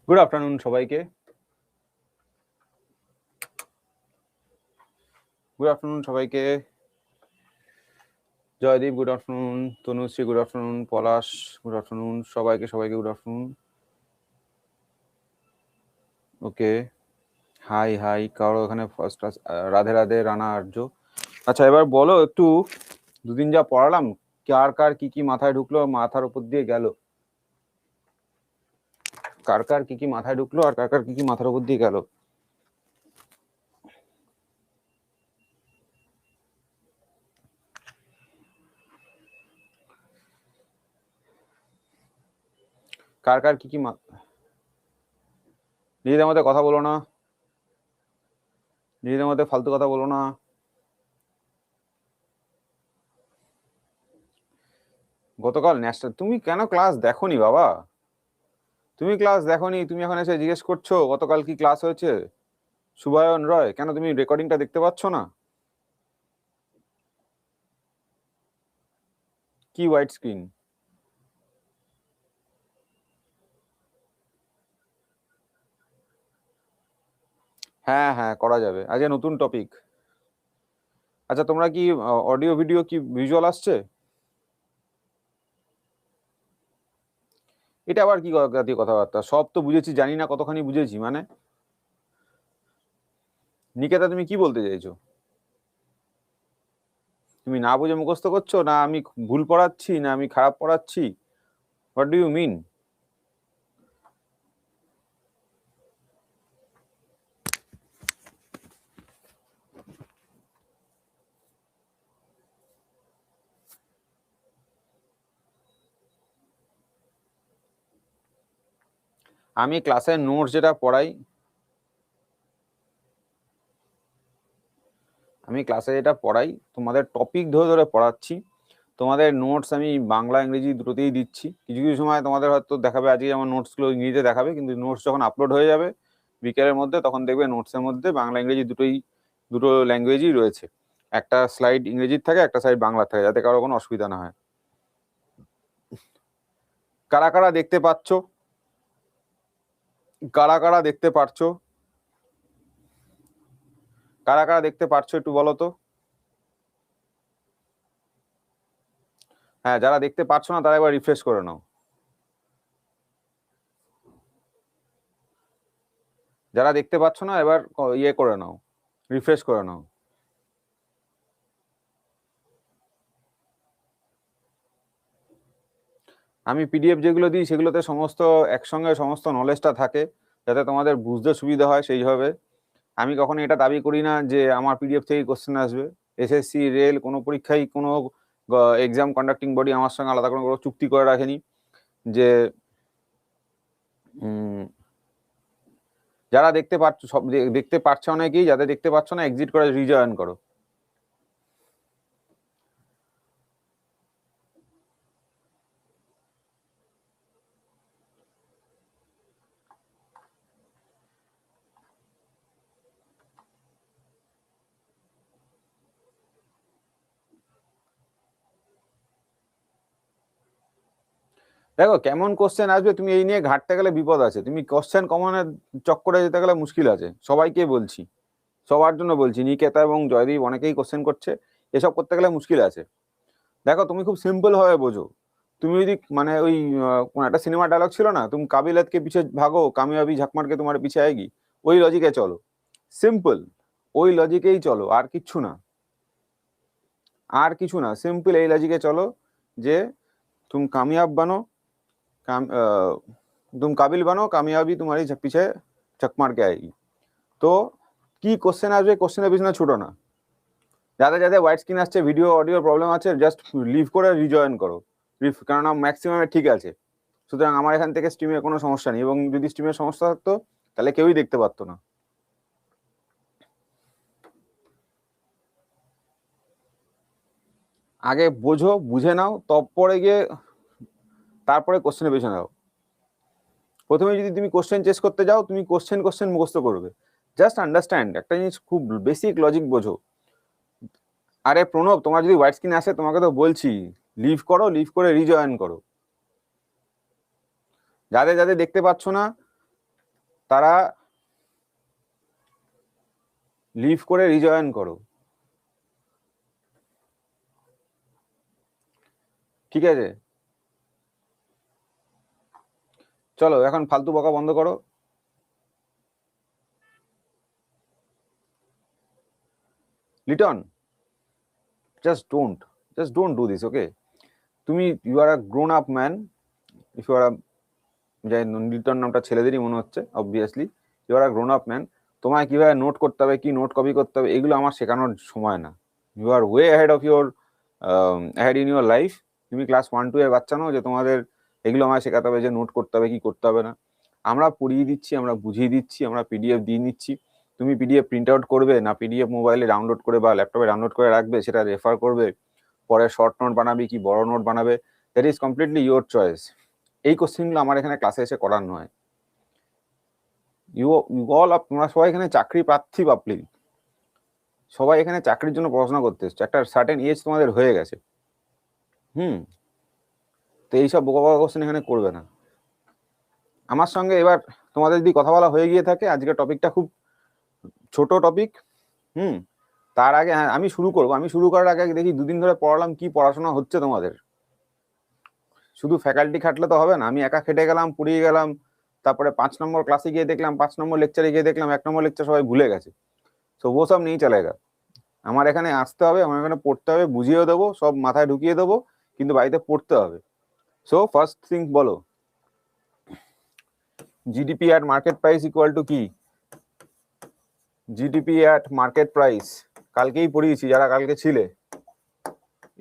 Good afternoon সবাইকে। Good afternoon সবাইকে। Joydeep good afternoon, Tanushree good afternoon, Palash good afternoon, সবাইকে good afternoon. Okay, hi hi. কারো এখানে ফার্স্ট ক্লাস, রাধে রাধে, রানা আর্য। আচ্ছা, এবার বলো একটু, দুদিন যা পড়ালাম কার কার কি কি মাথায় ঢুকলো, মাথার উপর দিয়ে গেল, কার কার কি কি মাথায় ঢুকলো আর কার কার কি কি মাথার উপর দিয়ে গেল। কার কার কি কি নিজেদের মধ্যে কথা বলো না, নিজেদের মধ্যে ফালতু কথা বলো না। গতকাল ন্যাশনাল, তুমি কেন ক্লাস দেখোনি বাবা? তুমি ক্লাস দেখোনি, তুমি এখন এসে জিজ্ঞেস করছো গতকাল কি ক্লাস হয়েছে? শুভায়ন রয়, কেন তুমি রেকর্ডিংটা দেখতে পাচ্ছ না? কি হোয়াইট স্ক্রিন? হ্যাঁ হ্যাঁ, করা যাবে। আজকে নতুন টপিক। আচ্ছা, তোমরা কি অডিও ভিডিও কি ভিজুয়াল আসছে? এটা আবার কি জাতীয় কথাবার্তা? সব তো বুঝেছি, জানি না কতখানি বুঝেছি মানে। নিকেতা, তুমি কি বলতে চাইছো? তুমি না বুঝে মুখস্থ করছো, না আমি ভুল পড়াচ্ছি, না আমি খারাপ পড়াচ্ছি? What do you mean? আমি ক্লাসের নোটস যেটা পড়াই, তোমাদের টপিক ধরে ধরে পড়াচ্ছি। তোমাদের নোটস আমি বাংলা ইংরেজি দুটোতেই দিচ্ছি। কিছু কিছু সময় তোমাদের হয়তো দেখাবে আজকে যেমন নোটসগুলো ইংরেজিতে দেখাবে, কিন্তু নোটস যখন আপলোড হয়ে যাবে বিকেলের মধ্যে, তখন দেখবে নোটসের মধ্যে বাংলা ইংরেজি দুটো ল্যাঙ্গুয়েজই রয়েছে। একটা স্লাইড ইংরেজির থাকে, একটা স্লাইড বাংলার থাকে, যাতে কারো কোনো অসুবিধা না হয়। কারা কারা দেখতে পাচ্ছ? কারা কারা দেখতে পারছো? কারা কারা দেখতে পারছো একটু বলো তো। হ্যাঁ, যারা দেখতে পাচ্ছ না তারা একবার রিফ্রেশ করে নাও। যারা দেখতে পাচ্ছ না এবার ইয়ে করে নাও, রিফ্রেশ করে নাও। আমি পিডিএফ যেগুলো দিই সেগুলোতে সমস্ত একসঙ্গে সমস্ত নলেজটা থাকে, যাতে তোমাদের বুঝতে সুবিধা হয় সেইভাবে। আমি কখনো এটা দাবি করি না যে আমার পিডিএফ থেকে কোশ্চেন আসবে। এসএসসি, রেল, কোনো পরীক্ষায় কোনো এক্সাম কন্ডাক্টিং বডি আমার সঙ্গে আলাদা কোনো চুক্তি করে রাখেনি যে যারা দেখতে পাচ্ছ, সব দেখতে পাচ্ছ অনেকেই, যাদের দেখতে পাচ্ছ না এক্সিট করে রিজয়েন করো। দেখো কেমন কোশ্চেন আসবে, তুমি এই নিয়ে ঘাটতে গেলে বিপদ আছে। তুমি কোশ্চেন কমনের চক্করে যেতে গেলে মুশকিল আছে। সবাইকে বলছি, সবার জন্য বলছি, নিকেতা এবং জয়দীপ অনেকেই কোশ্চেন করছে, এসব করতে গেলে মুশকিল আছে। দেখো, তুমি খুব সিম্পল ভাবে বোঝো। তুমি যদি মানে ওই কোন একটা সিনেমা ডায়লগ ছিল না, তুমি কাবিলাত কে পিছে ভাগো কামিয়াবি ঝাকমার কে তোমার পিছে আएगी, ওই লজিকে চলো। সিম্পল, ওই লজিকেই চলো, আর কিচ্ছু না, আর কিছু না। সিম্পল এই লজিকে চলো যে तुम कामयाब बनो, तुम काबिल बनो, कामयाबी तुम्हारी पीछे चक मार के आएगी। তো কি কোশ্চেন আসবে, কোশ্চেনের পিছনে ছুটো না। যাদের যাদের হোয়াইট স্ক্রিন আসছে, ভিডিও অডিও প্রবলেম আছে, জাস্ট লিভ করে রিজয়েন করো। কারণ ম্যাক্সিমামে ঠিক আছে। সুতরাং আমার এখান থেকে স্ট্রিমে কোনো সমস্যা নেই, এবং যদি স্ট্রিমের সমস্যা থাকতো তাহলে কেউই দেখতে পারতো না। আগে বোঝো, বুঝে নাও, তারপরে গিয়ে তারপরে কোশ্চেনের পেছনে নাও। প্রথমে যদি তুমি কোশ্চেন চেস করতে যাও, তুমি কোশ্চেন মুখস্থ করবে। জাস্ট আন্ডারস্ট্যান্ড, একটা জিনিস খুব বেসিক লজিক বোঝো। আরে প্রণব, তোমার যদি হোয়াইট স্ক্রিন আসে, তোমাকে তো বলছি লিভ করো, লিভ করে রিজয়েন করো। যাদের যাদের দেখতে পাচ্ছ না তারা লিভ করে রিজয়েন করো, ঠিক আছে? চলো এখন ফালতু বকা বন্ধ করো। Liton, just don't do this, okay? তুমি you are a grown up man, if you are a, যাই লিটন নামটা ছেলেদেরই মনে হচ্ছে obviously, you are a grown up man. তোমায় কিভাবে নোট করতে হবে, কি নোট কপি করতে হবে, এগুলো আমার শেখানোর সময় না। You are way ahead of your ahead in your life. তুমি ক্লাস 1-2 এর বাচ্চা নও যে তোমাদের এগুলো আমায় শেখাতে হবে যে নোট করতে হবে কি করতে হবে না। আমরা পড়িয়ে দিচ্ছি, আমরা বুঝিয়ে দিচ্ছি, আমরা পিডিএফ দিয়ে নিচ্ছি। তুমি পিডিএফ প্রিন্ট আউট করবে না পিডিএফ মোবাইলে ডাউনলোড করে বা ল্যাপটপে ডাউনলোড করে রাখবে, সেটা রেফার করবে, পরে শর্ট নোট বানাবে কি বড় নোট বানাবে, that is completely your choice. এই কোশ্চেনগুলো আমার এখানে ক্লাসে এসে করার নয়। তোমরা সবাই এখানে চাকরি প্রার্থী পাবলিক, সবাই এখানে চাকরির জন্য পড়াশোনা করতে এসছো, একটা সার্টেন এজ তোমাদের হয়ে গেছে। তো এইসব বোকা বোকা কোশ্চেন এখানে করবে না আমার সঙ্গে। এবার তোমাদের যদি কথা বলা হয়ে গিয়ে থাকে, আজকে টপিকটা খুব ছোট টপিক, তার আগে হ্যাঁ আমি শুরু করবো। আমি শুরু করার আগে দেখি 2 দিন ধরে পড়ালাম, কি পড়াশোনা হচ্ছে তোমাদের। শুধু ফ্যাকাল্টি খাটলে তো হবে না, আমি একা খেটে গেলাম, পুড়িয়ে গেলাম, তারপরে 5 নম্বর ক্লাসে গিয়ে দেখলাম, 5 নম্বর লেকচারে গিয়ে দেখলাম 1 নম্বর লেকচার সবাই ভুলে গেছে। তো ও সব নেই চলেগা। আমার এখানে আসতে হবে, আমার এখানে পড়তে হবে, বুঝিয়েও দেবো, সব মাথায় ঢুকিয়ে দেবো, কিন্তু বাড়িতে পড়তে হবে। সো ফার্স্ট থিং বলো, GDP at market price equal to কি? জিডিপি অ্যাট মার্কেট প্রাইস কালকেই পড়িয়েছি যারা কালকে ছিলে,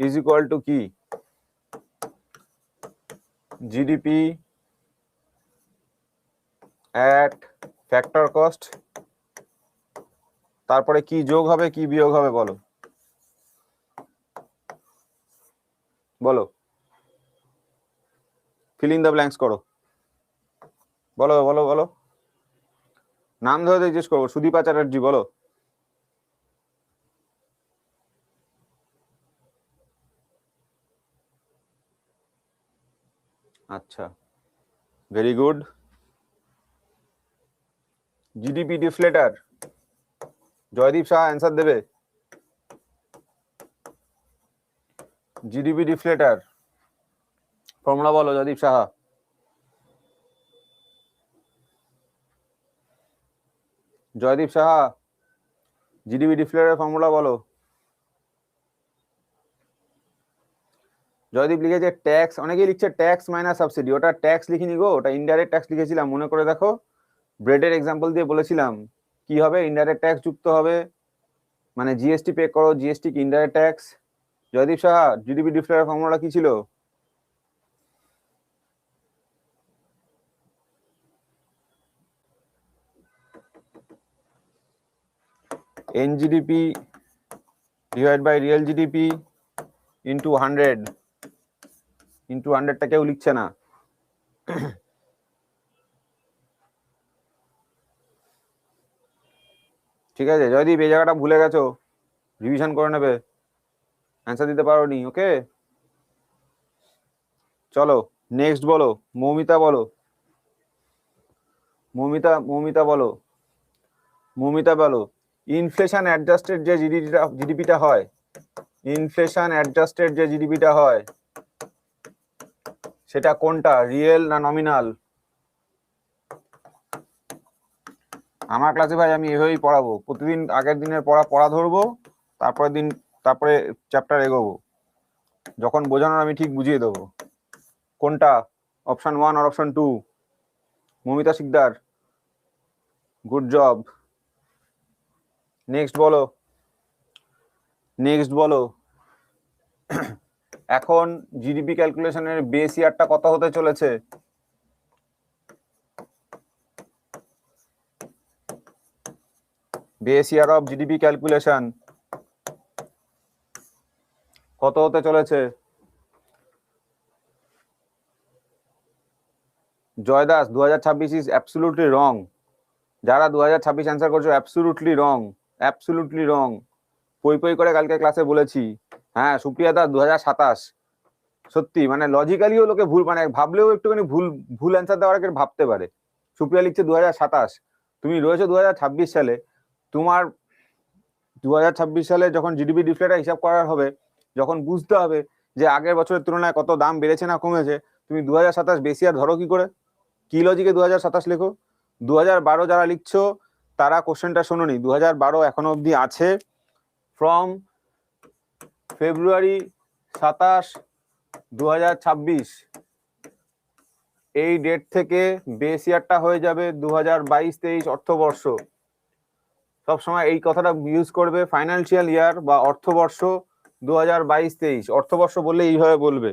ইজ ইকুয়াল টু কি? জিডিপি অ্যাট ফ্যাক্টর কস্ট, তারপরে কি যোগ হবে কি বিয়োগ হবে বলো, বলো, ফিল ইন দ্য ব্ল্যাঙ্কস করো, বলো বলো বলো। নাম ধরে জিজ্ঞেস করবো, সুদীপা চ্যাটার্জি বলো। আচ্ছা, very good. GDP ডিফ্লেটার, Joydeep Shah answer দেবে। জিডিপি ডিফ্লেটার ফর্মুলা বলো Joydeep Saha. Joydeep Saha, GDP deflator formula বলো। জয়দীপ লিখেছে ট্যাক্স, অনেকেই লিখছে ট্যাক্স মাইনাস সাবসিডি, ওটা ট্যাক্স লিখিনি গো, ওটা ইনডাইরেক্ট ট্যাক্স লিখেছিলাম, মনে করে দেখো। ব্রেডের এক্সাম্পল দিয়ে বলেছিলাম কি হবে, ইনডাইরেক্ট ট্যাক্স যুক্ত হবে, মানে জিএসটি পে করো, জিএসটি কি indirect tax. Joydeep Saha, GDP deflator formula কি ছিল? NGDP divide by real GDP into 100, into 100টা কেউ লিখছে না। ঠিক আছে জয়দীপ, এই জায়গাটা ভুলে গেছো, রিভিশন করে নেবে, অ্যান্সার দিতে পারো নি, ওকে। চলো নেক্সট বলো, মৌমিতা বলো, মৌমিতা বলো, মৌমিতা বলো। ইনফ্লেশন অ্যাডজাস্টেড যে জিডিপিটা হয়, ইনফ্লেশন অ্যাডজাস্টেড যে জিডিপিটা হয় সেটা কোনটা, রিয়েল না নমিনাল? আমার ক্লাসে ভাই আমি এভাবেই পড়াবো, প্রতিদিন আগের দিনের পড়া ধরবো, তারপরে চ্যাপ্টার এগোবো, যখন বোঝানোর আমি ঠিক বুঝিয়ে দেবো। কোনটা, অপশন 1 আর option 2? Mamita Sikdar, good job. Next বলো, নেক্সট বলো। এখন জিডিপি ক্যালকুলেশনের বেস ইয়ারটা কত হতে চলেছে? Base year of GDP calculation কত হতে চলেছে? Joydas, 2026 is absolutely wrong. যারা 2026 অ্যান্সার করছো অ্যাবসলিউটলি রং, অ্যাবসলিউটলি রং। পই করে কালকে ক্লাসে বলেছি। হ্যাঁ সুপ্রিয়া দা 2027। সত্যি মানে লজিক্যালিও লোকে ভুল, মানে ভাবলেও একটুখানি ভুল অ্যান্সার দেওয়ার আগে ভাবতে পারে। সুপ্রিয়া লিখছে 2027, তুমি রয়েছে 2026 সালে। তোমার 2026 সালে যখন জিডিপি ডিফ্লেটা হিসাব করার হবে, যখন বুঝতে হবে যে আগের বছরের তুলনায় কত দাম বেড়েছে না কমেছে, তুমি 2027 বেশি আর ধরো কি করে? কি লজিকে 2027 লেখো? 2012 যারা লিখছো তারা কোশ্চেনটা শোনোনি। 2012 এখনো অব্দি আছে, ফ্রম ফেব্রুয়ারি 27, 2026 এই ডেট থেকে বেস ইয়ারটা হয়ে যাবে 2022-23 অর্থবর্ষ। সবসময় এই কথাটা ইউজ করবে, ফাইন্যান্সিয়াল ইয়ার বা অর্থবর্ষ 2022-23। অর্থবর্ষ বললে এইভাবে বলবে,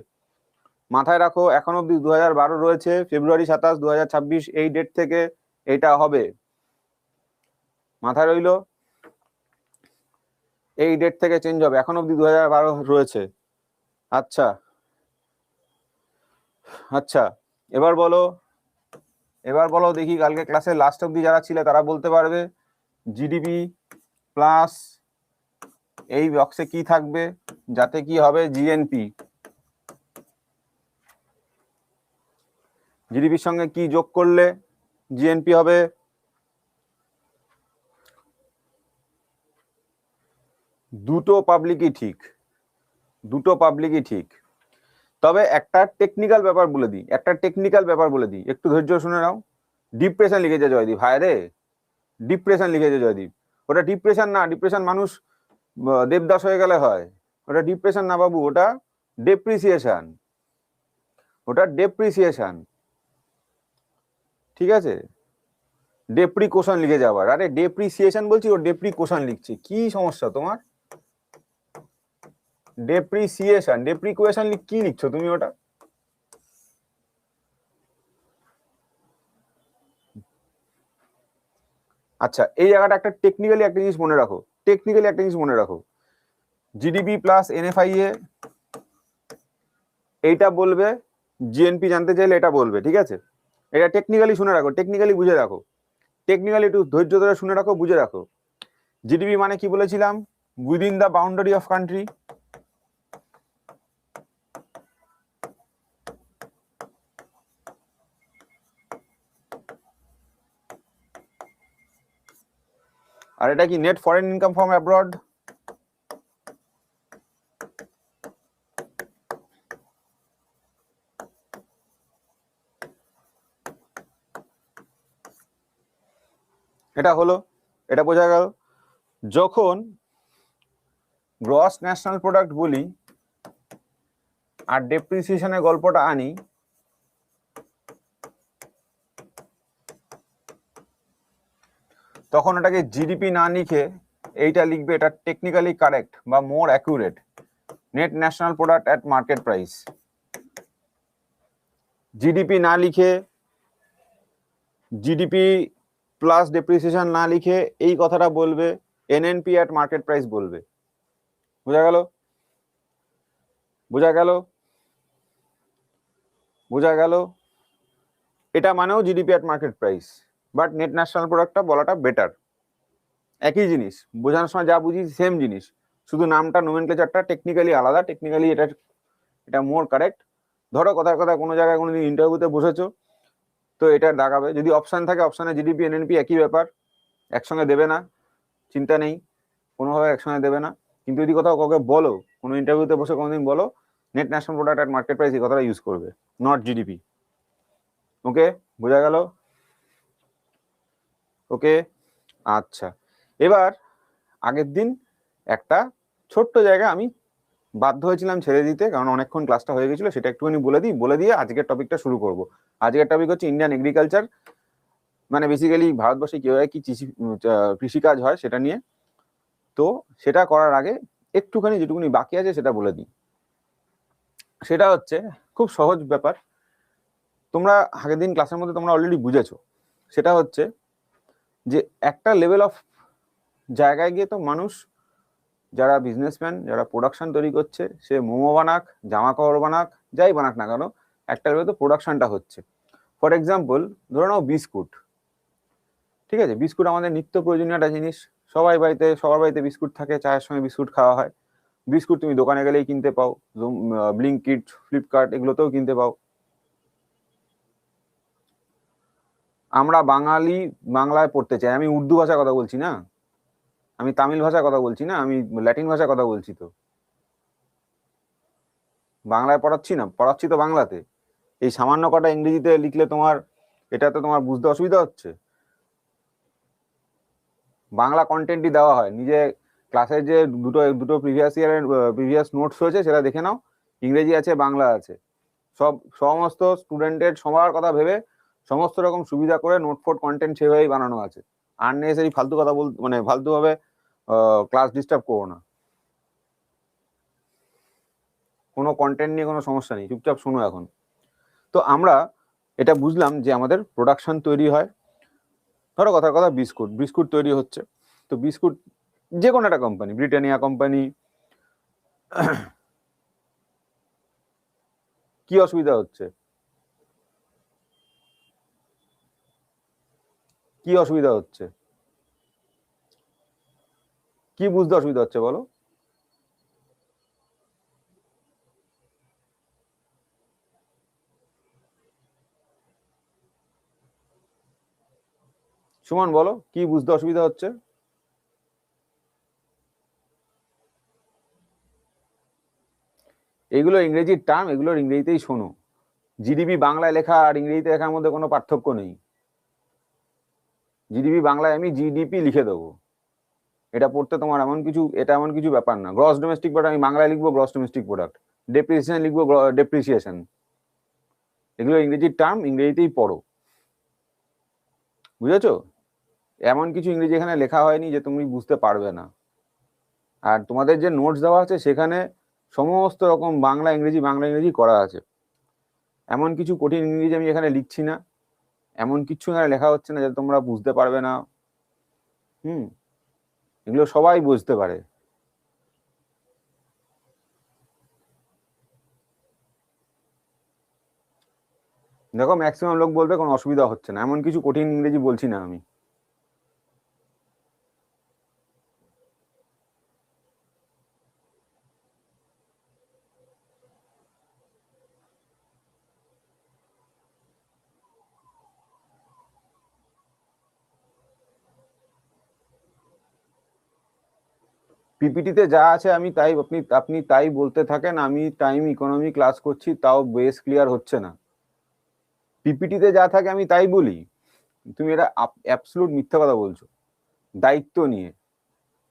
মাথায় রাখো। এখন অব্দি 2012 রয়েছে, ফেব্রুয়ারি 27, 2026 এই ডেট থেকে এটা হবে, মাথায় রইলো। এই ডেট থেকে চেঞ্জ হবে, এখন অব্দি 2012 রয়েছে। আচ্ছা আচ্ছা, এবার বলো দেখি, কালকে ক্লাসে লাস্ট অব্দি যারা ছিল তারা বলতে পারবে জিডিপি প্লাস এই বক্সে কি থাকবে, যাতে কি হবে জিএনপি, জিডিপির সঙ্গে কি যোগ করলে জিএনপি হবে? দুটো পাবলিকই ঠিক, তবে একটা টেকনিক্যাল ব্যাপার বলে দিই, একটু ধৈর্য শুনে নাও। ডিপ্রেশন লিখেছে জয়দীপ, হায় রে, ডিপ্রেশন লিখেছে জয়দীপ। ওটা ডিপ্রেশন না, ডিপ্রেশন মানুষ দেবদাস হয়ে গেলে হয়, ওটা ডিপ্রেশন না বাবু, ওটা ডেপ্রিসিয়েশন, ঠিক আছে? ডেপ্রিকোশন লিখে যাবার, আরে ডেপ্রিসিয়েশন বলছি, ও ডেপ্রিকোশন লিখছে, কি সমস্যা তোমার? ডেপ্রিকুয়েশন কি লিখছো তুমি ওটা? আচ্ছা, এই জায়গাটা একটা টেকনিক্যালি একটা জিনিস মনে রাখো, জিডিপি প্লাস এনএফআইএ এইটা বলবে, জিএনপি জানতে চাইলে এটা বলবে, ঠিক আছে? এটা টেকনিক্যালি শুনে রাখো, টেকনিক্যালি বুঝে রাখো, টেকনিক্যালি একটু ধৈর্য ধরে শুনে রাখো, বুঝে রাখো। জিডিপি মানে কি বলেছিলাম? Within the boundary of country. আর এটা কি net foreign income from abroad. এটা হলো, এটা বোঝা গেল। যখন গ্রস ন্যাশনাল প্রোডাক্ট বলি আর ডেপ্রিসিয়েশনের গল্পটা আনি, তখন এটাকে জিডিপি না লিখে এইটা লিখবে, এটা টেকনিক্যালি কারেক্ট বা মোর accurate, net national product at market price. GDP না লিখে, জিডিপি প্লাস ডেপ্রিসিয়েশন না লিখে এই কথাটা বলবে, এনএনপি অ্যাট মার্কেট প্রাইস বলবে। বোঝা গেল? এটা মানেও GDP at market price, but net national প্রোডাক্টটা বলাটা বেটার। একই জিনিস, বোঝানোর সময় যা বুঝি সেম জিনিস, শুধু নামটা নোমেনক্লেচারটা টেকনিক্যালি আলাদা, টেকনিক্যালি এটা মোর কারেক্ট। ধরো কথার কথা কোনো জায়গায় কোনোদিন ইন্টারভিউতে বসেছো, তো এটা দেখাবে, যদি অপশন থাকে অপশনে জিডিপি এনএনপি একই ব্যাপার, একসঙ্গে দেবে না, চিন্তা নেই, কোনোভাবে একসঙ্গে দেবে না। কিন্তু যদি কোথাও কাউকে বলো, কোনো ইন্টারভিউতে বসে কোনোদিন বলো net national product at market price, এই কথাটা ইউজ করবে, নট জিডিপি। ওকে, বোঝা গেল? ওকে, আচ্ছা। এবার আগের দিন একটা ছোট্ট জায়গা আমি বাধ্য হয়েছিলাম ছেড়ে দিতে, কারণ অনেকক্ষণ ক্লাসটা হয়ে গেছিল, সেটা একটুখানি বলে দিয়ে আজকের টপিকটা শুরু করব। আজকের টপিক হচ্ছে ইন্ডিয়ান এগ্রিকালচার, মানে বেসিক্যালি ভারতবর্ষে কিভাবে কি কৃষিকাজ হয় সেটা নিয়ে। তো সেটা করার আগে একটুখানি যেটুকুনি বাকি আছে সেটা বলে দিই। সেটা হচ্ছে খুব সহজ ব্যাপার, তোমরা আগের দিন ক্লাসের মধ্যে তোমরা অলরেডি বুঝেছো। সেটা হচ্ছে যে একটা লেভেল অফ জায়গায় গিয়ে তো মানুষ, যারা বিজনেসম্যান, যারা প্রোডাকশন তৈরি করছে, সে মোমো বানাক, জামা কাপড় বানাক, যাই বানাক না কেন, একটা লেভেলে তো প্রোডাকশনটা হচ্ছে। ফর এক্সাম্পল ধরে নাও বিস্কুট, ঠিক আছে? বিস্কুট আমাদের নিত্য প্রয়োজনীয় একটা জিনিস, সবার বাড়িতে বিস্কুট থাকে, চায়ের সঙ্গে বিস্কুট খাওয়া হয়। বিস্কুট তুমি দোকানে গেলেই কিনতে পাও, ব্লিঙ্কিট, ফ্লিপকার্ট এগুলোতেও কিনতে পাও। আমরা বাঙালি, বাংলায় পড়তে চাই। আমি উর্দু ভাষায় কথা বলছি না, আমি তামিল ভাষায় কথা বলছি না, আমি ল্যাটিন ভাষায় কথা বলছি। তো বাংলায় পড়াচ্ছি না, পড়াচ্ছি তো বাংলাতে। এই সামান্য কটা ইংরেজিতে লিখলে তোমার এটাতে তোমার বুঝতে অসুবিধা হচ্ছে? বাংলা কন্টেন্টই দেওয়া হয়। নিজে ক্লাসের যে দুটো দুটো প্রিভিয়াস ইয়ারের প্রিভিয়াস নোটস হয়েছে সেটা দেখে নাও, ইংরেজি আছে, বাংলা আছে। সমস্ত স্টুডেন্টের সবার কথা ভেবে সমস্ত রকম সুবিধা করে নোট ফোট কন্টেন্ট সেভাবেই বানানো আছে। আননেসেসারি ফালতু কথা মানে ফালতু ভাবে ক্লাস ডিস্টার্ব করো না। কোনো কন্টেন্ট নিয়ে কোনো সমস্যা নেই, চুপচাপ শোনো এখন। তো আমরা এটা বুঝলাম যে আমাদের প্রোডাকশন তৈরি হয়, ধরো কথার কথা বিস্কুট বিস্কুট তৈরি হচ্ছে। তো বিস্কুট যে কোনো একটা কোম্পানি, ব্রিটানিয়া কোম্পানি, কি অসুবিধা হচ্ছে? কি অসুবিধা হচ্ছে? কি বুঝতে অসুবিধা হচ্ছে বলো? সুমন বলো, কি বুঝতে অসুবিধা হচ্ছে? এগুলো ইংরেজির টার্ম, এগুলোর ইংরেজিতেই শোনো। জিডিপি বাংলায় লেখা আর ইংরেজিতে লেখার মধ্যে কোনো পার্থক্য নেই। জিডিপি বাংলায় আমি জিডিপি লিখে দেবো, এটা পড়তে তোমার এটা এমন কিছু ব্যাপার না। গ্রস ডোমেস্টিক প্রোডাক্ট আমি বাংলায় লিখবো গ্রস ডোমেস্টিক প্রোডাক্ট, ডেপ্রিসিয়েশন লিখবো ডেপ্রিসিয়েশন। এগুলো ইংরেজির টার্ম, ইংরেজিতেই পড়ো, বুঝেছো? এমন কিছু ইংরেজি এখানে লেখা হয়নি যে তুমি বুঝতে পারবে না। আর তোমাদের যে নোটস দেওয়া আছে সেখানে সমস্ত রকম বাংলা ইংরেজি করা আছে। এমন কিছু কঠিন ইংরেজি আমি এখানে লিখছি না, এমন কিছু এখানে লেখা হচ্ছে না যে তোমরা বুঝতে পারবে না। এগুলো সবাই বুঝতে পারে। দেখো ম্যাক্সিমাম লোক বলবে কোনো অসুবিধা হচ্ছে না, এমন কিছু কঠিন ইংরেজি বলছি না আমি। পিপিটিতে যা আছে আমি তাই, আপনি আপনি তাই বলতে থাকেন, আমি টাইম ইকোনমি ক্লাস করছি তাও বেস ক্লিয়ার হচ্ছে না। পিপিটিতে যা থাকে আমি তাই বলি, তুমি এটা অ্যাবসলিউট মিথ্যা কথা বলছো দায়িত্ব নিয়ে।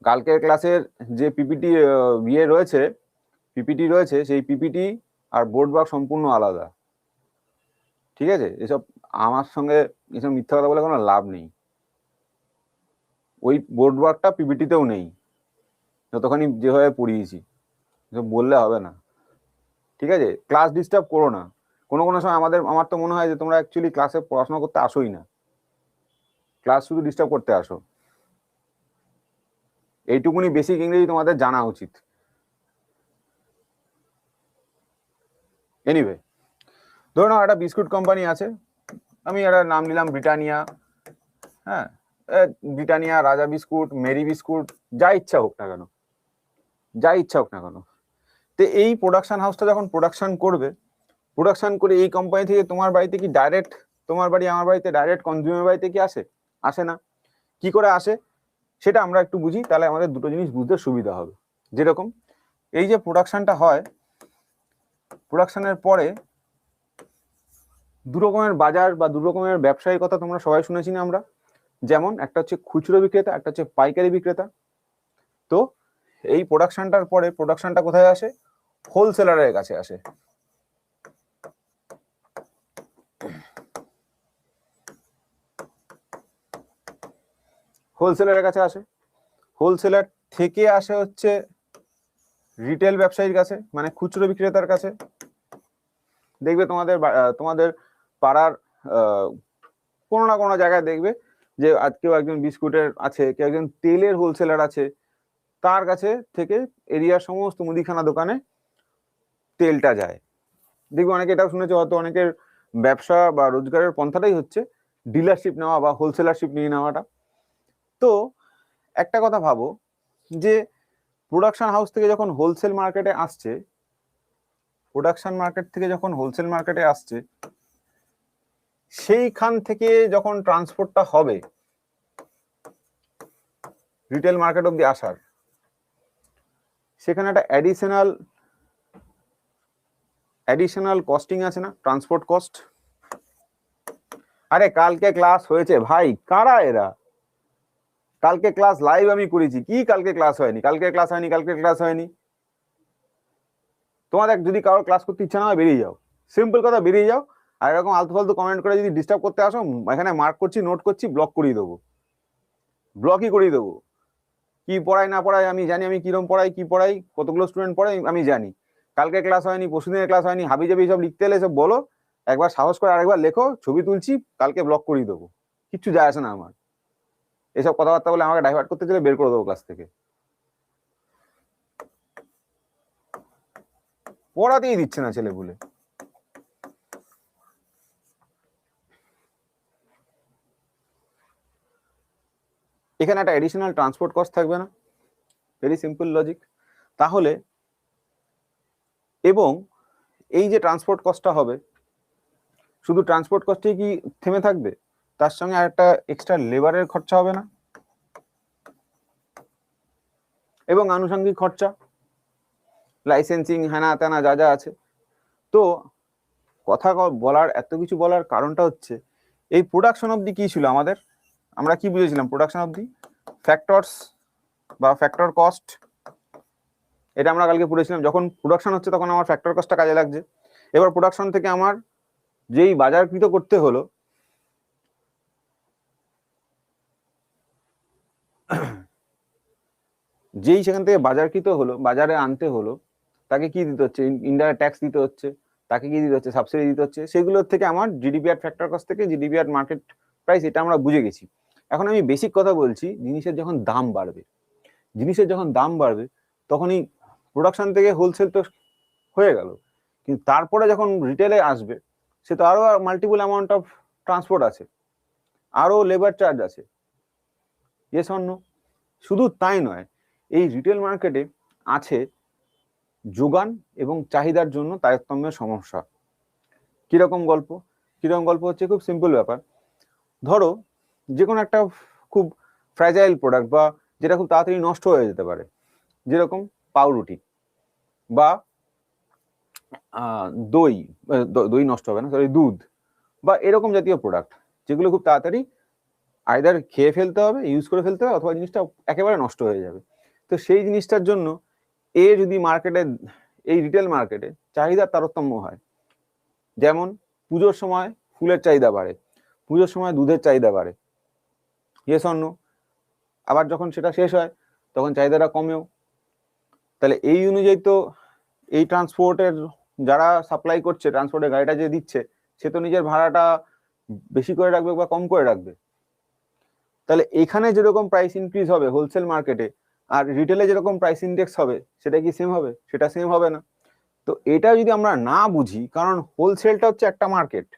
কালকের ক্লাসের যে পিপিটি ইয়ে রয়েছে, পিপিটি রয়েছে, সেই পিপিটি আর বোর্ড ওয়ার্ক সম্পূর্ণ আলাদা। ঠিক আছে? এসব আমার সঙ্গে এসব মিথ্যা কথা বলে কোনো লাভ নেই। ওই বোর্ড ওয়ার্কটা পিপিটিতেও নেই, যতখানি যেভাবে পড়িয়েছি। এসব বললে হবে না, ঠিক আছে? ক্লাস ডিস্টার্ব করো না। কোনো কোনো সময় আমার তো মনে হয় যে তোমরা অ্যাকচুয়ালি ক্লাসে পড়াশোনা করতে আসোই না, ক্লাস শুধু ডিস্টার্ব করতে আসো। এইটুকুনি বেসিক ইংরেজি তোমাদের জানা উচিত। এনিওয়ে, ধরো না একটা বিস্কুট কোম্পানি আছে, আমি একটা নাম নিলাম ব্রিটানিয়া। হ্যাঁ, ব্রিটানিয়া, রাজা বিস্কুট, মেরি বিস্কুট, যা ইচ্ছা হোক না কেন, যা ইচ্ছা হোক না কেন। তো এই প্রোডাকশন হাউসটা যখন প্রোডাকশন করবে, প্রোডাকশন করে এই কোম্পানি থেকে তোমার বাড়িতে কি ডাইরেক্ট, তোমার বাড়ি আমার বাড়িতে ডাইরেক্ট কনজিউমার বাড়িতে কি আসে? আসে না। কি করে আসে সেটা আমরা একটু বুঝি, তাহলে আমাদের দুটো জিনিস বুঝতে সুবিধা হবে। যেরকম এই যে প্রোডাকশনটা হয়, প্রোডাকশনের পরে দু রকমের বাজার বা দু রকমের ব্যবসায়ীর কথা তোমরা সবাই শুনেছি না আমরা? যেমন একটা হচ্ছে খুচরো বিক্রেতা, একটা হচ্ছে পাইকারি বিক্রেতা। তো এই প্রোডাকশনটার পরে প্রোডাকশনটা কোথায় আসে? হোলসেলারের কাছে আসে। হোলসেলারের কাছে আসে, হোলসেলার থেকে আসে হচ্ছে রিটেল ব্যবসায়ীর কাছে, মানে খুচরো বিক্রেতার কাছে। দেখবে তোমাদের তোমাদের পাড়ার কোনো না কোনো জায়গায় দেখবে যে আজকেও একজন বিস্কুটের আছে, কেউ একজন তেলের হোলসেলার আছে, তার কাছে থেকে এরিয়ার সমস্ত মুদিখানা দোকানে তেলটা যায়। দেখবে অনেকে এটাও শুনেছে, হয়তো অনেকের ব্যবসা বা রোজগারের পন্থাটাই হচ্ছে ডিলারশিপ নেওয়া বা হোলসেলারশিপ নিয়ে নেওয়াটা। তো একটা কথা ভাবো, যে প্রোডাকশন হাউস থেকে যখন হোলসেল মার্কেটে আসছে, প্রোডাকশন মার্কেট থেকে যখন হোলসেল মার্কেটে আসছে, সেইখান থেকে যখন ট্রান্সপোর্টটা হবে রিটেল মার্কেট অব্দি আসার, সেখানে একটা অ্যাডিশনাল কস্টিং আছে না, ট্রান্সপোর্ট কস্ট। আরে কালকে ক্লাস হয়েছে ভাই, কারা এরা? কালকে ক্লাস লাইভ আমি করেছি। কি কালকে ক্লাস হয়নি? কালকে ক্লাস হয়নি। তোমাদের যদি কারোর ক্লাস করতে ইচ্ছা না হয় বেরিয়ে যাও, সিম্পল কথা, বেরিয়ে যাও। আর এরকম আলতু ফালতু কমেন্ট করে যদি ডিস্টার্ব করতে আসো, এখানে মার্ক করছি, নোট করছি, ব্লকই করিয়ে দেবো। কি পড়াই না পড়াই আমি জানি, আমি কিরম পড়াই, কি পড়াই, কতগুলো স্টুডেন্ট পড়াই আমি জানি। কালকে ক্লাস হয়নি, পরশুদিনের ক্লাস হয়নি, হাবি জাবি সব লিখতে এলে সব বলো, একবার সাহস করে আরেকবার লেখো, ছবি তুলছি, কালকে ব্লক করিয়ে দেবো, কিচ্ছু যায় আসে না আমার। এসব কথাবার্তা বলে আমাকে ডাইভার্ট করতে চলে বের করে দেবো ক্লাস থেকে। পড়াতেই দিচ্ছে না ছেলে বলে। এখানে একটা এডিশনাল ট্রান্সপোর্ট কস্ট থাকবে না? Very simple logic. তাহলে এবং এই যে ট্রান্সপোর্ট কস্টটা হবে, শুধু ট্রান্সপোর্ট কস্টেই কি থেমে থাকবে? তার সঙ্গে আরেকটা এক্সট্রা লেবারের খরচা হবে না? এবং আনুষঙ্গিক খরচা, লাইসেন্সিং, হ্যানা ত্যানা যা যা আছে। তো কথা বলার, এত কিছু বলার কারণটা হচ্ছে, এই প্রোডাকশন অবধি কি ছিল আমাদের? আমরা কি বুঝেছিলাম প্রোডাকশন অবধি? ফ্যাক্টরস বা ফ্যাক্টর কস্ট, এটা আমরা কালকে পড়েছিলাম। যখন প্রোডাকশন হচ্ছে তখন আমার ফ্যাক্টর কস্টটা কাজে লাগছে। এবার প্রোডাকশন থেকে আমার যেই বাজারকৃত করতে হলো, যেই সেখান থেকে বাজারকৃত হলো, বাজারে আনতে হলো, তাকে কি দিতে হচ্ছে? ইনডাইরেক্ট ট্যাক্স দিতে হচ্ছে, তাকে কি দিতে হচ্ছে? সাবসিডি দিতে হচ্ছে। সেগুলোর থেকে আমার জিডিপিআর ফ্যাক্টর কস্ট থেকে জিডিপিআর মার্কেট প্রাইস, এটা আমরা বুঝে গেছি। এখন আমি বেসিক কথা বলছি, জিনিসের যখন দাম বাড়বে তখনই প্রোডাকশন থেকে হোলসেল তো হয়ে গেল, কিন্তু তারপরে যখন রিটেলে আসবে, সে তো আরো মাল্টিপল অ্যামাউন্ট অফ ট্রান্সপোর্ট আছে, আরো লেবার চার্জ আছে। Yes or no? শুধু তাই নয়, এই রিটেল মার্কেটে আছে যোগান এবং চাহিদার জন্য তারতম্যের সমস্যা। কিরকম গল্প হচ্ছে? খুব সিম্পল ব্যাপার। ধরো যে কোনো একটা খুব ফ্র্যাজাইল প্রোডাক্ট, বা যেটা খুব তাড়াতাড়ি নষ্ট হয়ে যেতে পারে, যেরকম পাউরুটি বা দই নষ্ট হবে না, সরি, দুধ বা এরকম জাতীয় প্রোডাক্ট, যেগুলো খুব তাড়াতাড়ি আইদার খেয়ে ফেলতে হবে, ইউজ করে ফেলতে হবে, অথবা জিনিসটা একেবারে নষ্ট হয়ে যাবে। তো সেই জিনিসটার জন্য যদি মার্কেটে, এই রিটেল মার্কেটে চাহিদার তারতম্য হয়, যেমন পুজোর সময় ফুলের চাহিদা বাড়ে, পুজোর সময় দুধের চাহিদা বাড়ে, ইয়েস অর নো? আবার যখন সেটা শেষ হয় তখন চাহিদাটা কমেও। তাহলে এই অনুযায়ী তো এই ট্রান্সপোর্টের যারা সাপ্লাই করছে, ট্রান্সপোর্টের গাড়িটা যে দিচ্ছে, সে তো নিজের ভাড়াটা বেশি করে রাখবে বা কম করে রাখবে। তাহলে এখানে যেরকম প্রাইস ইনক্রিজ হবে হোলসেল মার্কেটে, আর রিটেলে যেরকম প্রাইস ইন্ডেক্স হবে, সেটা কি সেম হবে? সেটা সেম হবে না। তো এটা যদি আমরা না বুঝি, কারণ হোলসেলটা হচ্ছে একটা মার্কেট,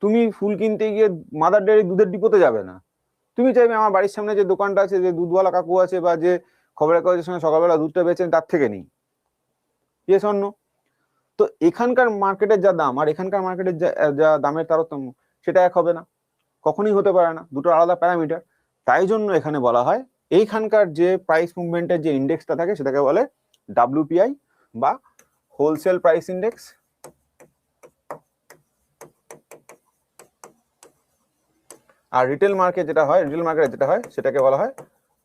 তুমি ফুল কিনতে গিয়ে মাদার ডেয়ারি দুধের ডিপোতে যাবে না। তুমি চাইবে আমার বাড়ির সামনে যে দোকানটা আছে, যে দুধওয়ালা কাকু আছে, বা যে খবরের কাগজের সঙ্গে সকালবেলা দুধটা বেচেন, তার থেকে নেই। Yes or no? তো এখানকার মার্কেটের যা দাম আর এখানকার মার্কেটের যা দামের তারতম্য, সেটা এক হবে না, কখনোই হতে পারে না, দুটো আলাদা প্যারামিটার। তাই জন্য এখানে বলা হয় এইখানকার যে প্রাইস মুভমেন্টের যে ইন্ডেক্সটা থাকে, সেটাকে বলে WPI বা হোলসেল প্রাইস ইন্ডেক্স। আর রিটেল মার্কেটে যেটা হয় সেটাকে বলা হয়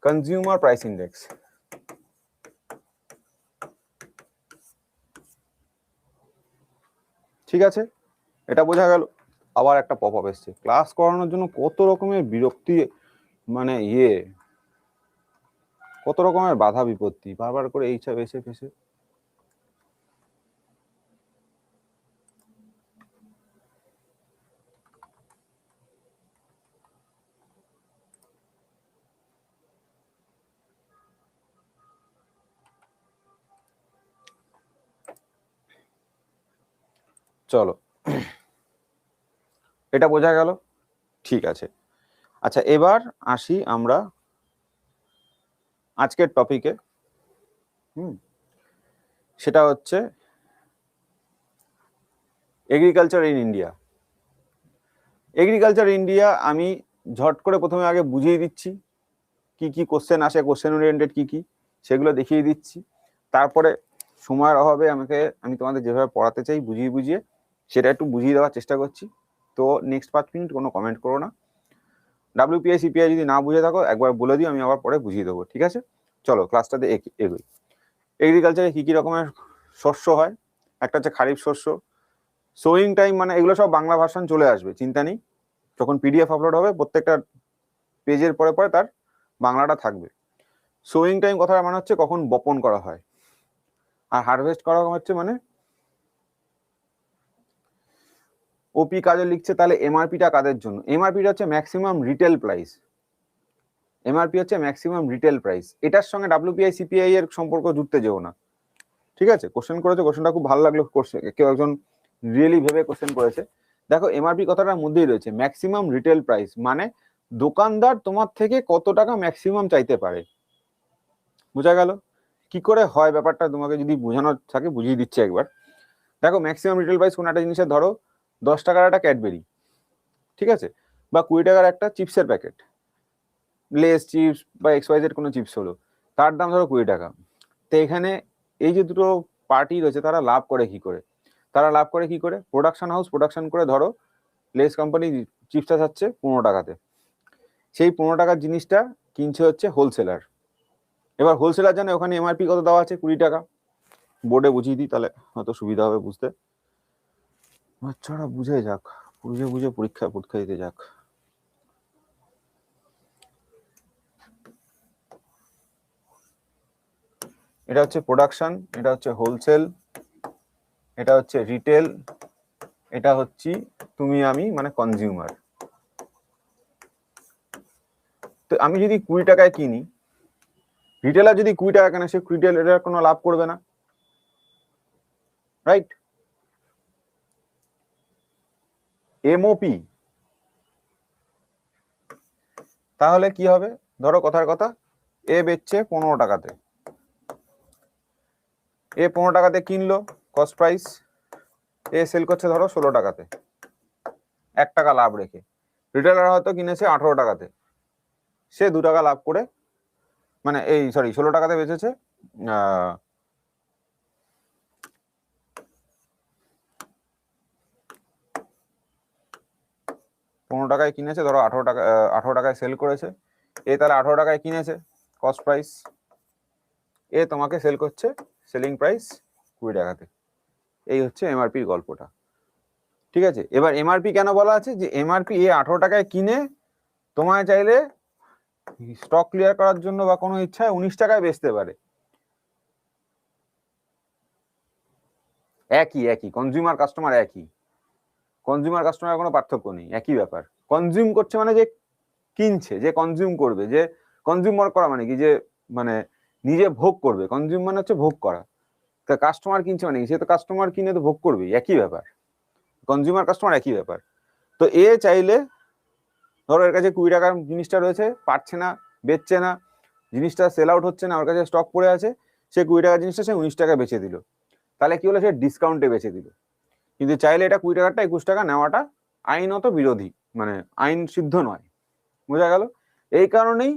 কনজিউমার প্রাইস ইন্ডেক্স। ঠিক আছে, এটা বোঝা গেল। আবার একটা পপ আপ এসছে, ক্লাস করানোর জন্য কত রকমের বিরক্তি, মানে কত রকমের বাধা বিপত্তি, বারবার করে এইসব এসে ফেসে। চলো, এটা বোঝা গেল, ঠিক আছে। আচ্ছা, এবার আসি আমরা আজকের টপিকে। সেটা হচ্ছে agriculture in India. Agriculture India আমি ঝট করে প্রথমে আগে বুঝিয়ে দিচ্ছি কি কি কোশ্চেন আসে, কোশ্চেন ওরিয়েন্টেড কি কি, সেগুলো দেখিয়ে দিচ্ছি। তারপরে সময়ের অভাবে আমি তোমাদের যেভাবে পড়াতে চাই বুঝিয়ে বুঝিয়ে সেটা একটু বুঝিয়ে দেওয়ার চেষ্টা করছি। তো নেক্সট 5 মিনিট কোনো কমেন্ট করো না। WPI CPI যদি না বুঝে থাকো একবার বলে দিও, আমি আবার পরে বুঝিয়ে দেবো, ঠিক আছে? চলো ক্লাসটাতে এগোই। এগ্রিকালচারে কি কি রকমের শস্য হয়? একটা হচ্ছে খারিফ শস্য। সোয়িং টাইম মানে এগুলো সব বাংলা ভার্সন চলে আসবে, চিন্তা নেই। যখন PDF আপলোড হবে প্রত্যেকটা পেজের পরে পরে তার বাংলাটা থাকবে। সোয়িং টাইম কথাটা মানে হচ্ছে কখন বপন করা হয়, আর হারভেস্ট করা হচ্ছে মানে ওপি কাজে লিখছে, তাহলে MRPটা কাদের জন্য? MRPটা হচ্ছে ম্যাক্সিমাম রিটেল প্রাইস। MRP হচ্ছে ম্যাক্সিমাম রিটেল প্রাইস। এটার সঙ্গে WPI CPI এর সম্পর্ক জুড়তে যেও না, ঠিক আছে? কোশ্চেন করেছে, কোশ্চেনটা খুব ভালো লাগলো, কেউ একজন রিয়েলি ভেবে কোশ্চেন করেছে। দেখো MRP কথাটার মধ্যেই রয়েছে ম্যাক্সিমাম রিটেল প্রাইস, মানে দোকানদার তোমার থেকে কত টাকা ম্যাক্সিমাম চাইতে পারে। বোঝা গেল? কি করে হয় ব্যাপারটা তোমাকে যদি বোঝানোর থাকে বুঝিয়ে দিচ্ছে একবার। দেখো ম্যাক্সিমাম রিটেল প্রাইস কোন একটা জিনিসের, ধরো 10 টাকার একটা ক্যাডবেরি, ঠিক আছে, বা 20 টাকার একটা চিপসের প্যাকেট, লেস চিপস বা XYZ কোনো চিপস হলো, তার দাম ধরো 20 টাকা। তো এখানে এই যে দুটো পার্টি রয়েছে তারা লাভ করে কি করে? প্রোডাকশন হাউস প্রোডাকশন করে ধরো লেস কোম্পানি চিপসটা যাচ্ছে 15 টাকাতে, সেই 15 টাকার জিনিসটা কিনছে হচ্ছে হোলসেলার। এবার হোলসেলার জানে ওখানে MRP কত দেওয়া আছে, 20 টাকা। বোর্ডে বুঝিয়ে দিই তাহলে হয়তো সুবিধা হবে বুঝতে, বাচ্চারা বুঝে যাক, বুঝে বুঝে পরীক্ষা দিতে যাক। এটা হচ্ছে প্রোডাকশন, এটা হচ্ছে হোলসেল, এটা হচ্ছে রিটেল, এটা হচ্ছে তুমি আমি মানে কনজিউমার। তো আমি যদি 20 টাকায় কিনি, রিটেলার যদি 20 টাকা কেনে, সে রিটেলার কোনো লাভ করবে না, রাইট? MOP তাহলে কি হবে? ধরো কথার কথা, এ বেচছে 15 টাকাতে, এ 15 টাকাতে কিনলো কস্ট প্রাইস, এ সেল করছে ধরো 16 টাকাতে, 1 টাকা লাভ রেখে। রিটেলার হয়তো কিনেছে 18 টাকাতে, সে 2 টাকা লাভ করে, মানে 16 টাকাতে বেচেছে, 15 টাকায় কিনেছে, ধরো 18 টাকায় সেল করেছে। এ তাহলে 18 টাকায় কিনেছে কস্ট প্রাইস, এ তোমাকে সেল করছে সেলিং প্রাইস 20 টাকাতে। এই হচ্ছে MRPর গল্পটা, ঠিক আছে? এবার MRP কেন বলা আছে? যে MRP এ 18 টাকায় কিনে তোমায় চাইলে স্টক ক্লিয়ার করার জন্য বা কোনো ইচ্ছায় 19 টাকায় বেচতে পারে। একই কনজিউমার কাস্টমার একই, কনজিউমার কাস্টমার কোনো পার্থক্য নেই, একই ব্যাপার। কনজিউম করছে মানে যে কিনছে, যে কনজিউম করবে, যে কনজিউমার করা মানে কি, যে মানে নিজে ভোগ করবে। কনজিউম মানে হচ্ছে ভোগ করা। কাস্টমার কিনছে মানে কি, সে তো কাস্টমার কিনে তো ভোগ করবে, একই ব্যাপার। কনজিউমার কাস্টমার একই ব্যাপার। তো এ চাইলে ধরো এর কাছে 20 টাকার জিনিসটা রয়েছে, পারছে না, বেচছে না, জিনিসটা সেল আউট হচ্ছে না, ওর কাছে স্টক পড়ে আছে, সে 20 টাকার জিনিসটা সে 19 টাকা বেচে দিল। তাহলে কি হলো? সে ডিসকাউন্টে বেচে দিল। কিন্তু চাইলে এটা 20 টাকাটা 21 টাকা নেওয়াটা আইনত বিরোধী, মানে আইন সিদ্ধ নয়। বোঝা গেল? এই কারণেই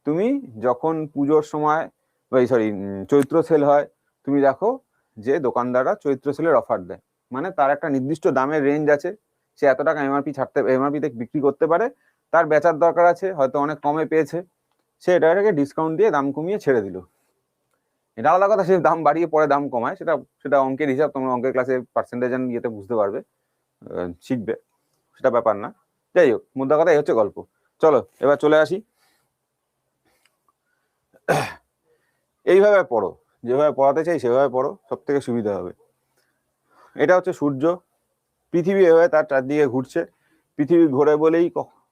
তুমি যখন পুজোর সময় চৈত্র সেল হয়, তুমি দেখো যে দোকানদাররা চৈত্র সেলের অফার দেয়, মানে তার একটা নির্দিষ্ট দামের রেঞ্জ আছে, সে এত টাকা MRPতে বিক্রি করতে পারে, তার বেচার দরকার আছে, হয়তো অনেক কমে পেয়েছে, সে এটাকে ডিসকাউন্ট দিয়ে দাম কমিয়ে ছেড়ে দিল। এটা আলাদা কথা, সে দাম বাড়িয়ে পরে দাম কমায়, সেটা অঙ্কের হিসাব, তোমরা অঙ্কের ক্লাসে পার্সেন্টেজ ইয়েতে বুঝতে পারবে, শিখবে, সেটা ব্যাপার না। যাই হোক, মুদ্রা কথা এই হচ্ছে গল্প। চলো এবার চলে আসি, এইভাবে পড়ো, যেভাবে পড়াতে চাই সেভাবে পড়ো, সব থেকে সুবিধা হবে। এটা হচ্ছে সূর্য, পৃথিবী এভাবে তার চারদিকে ঘুরছে। পৃথিবী ঘোরে বলেই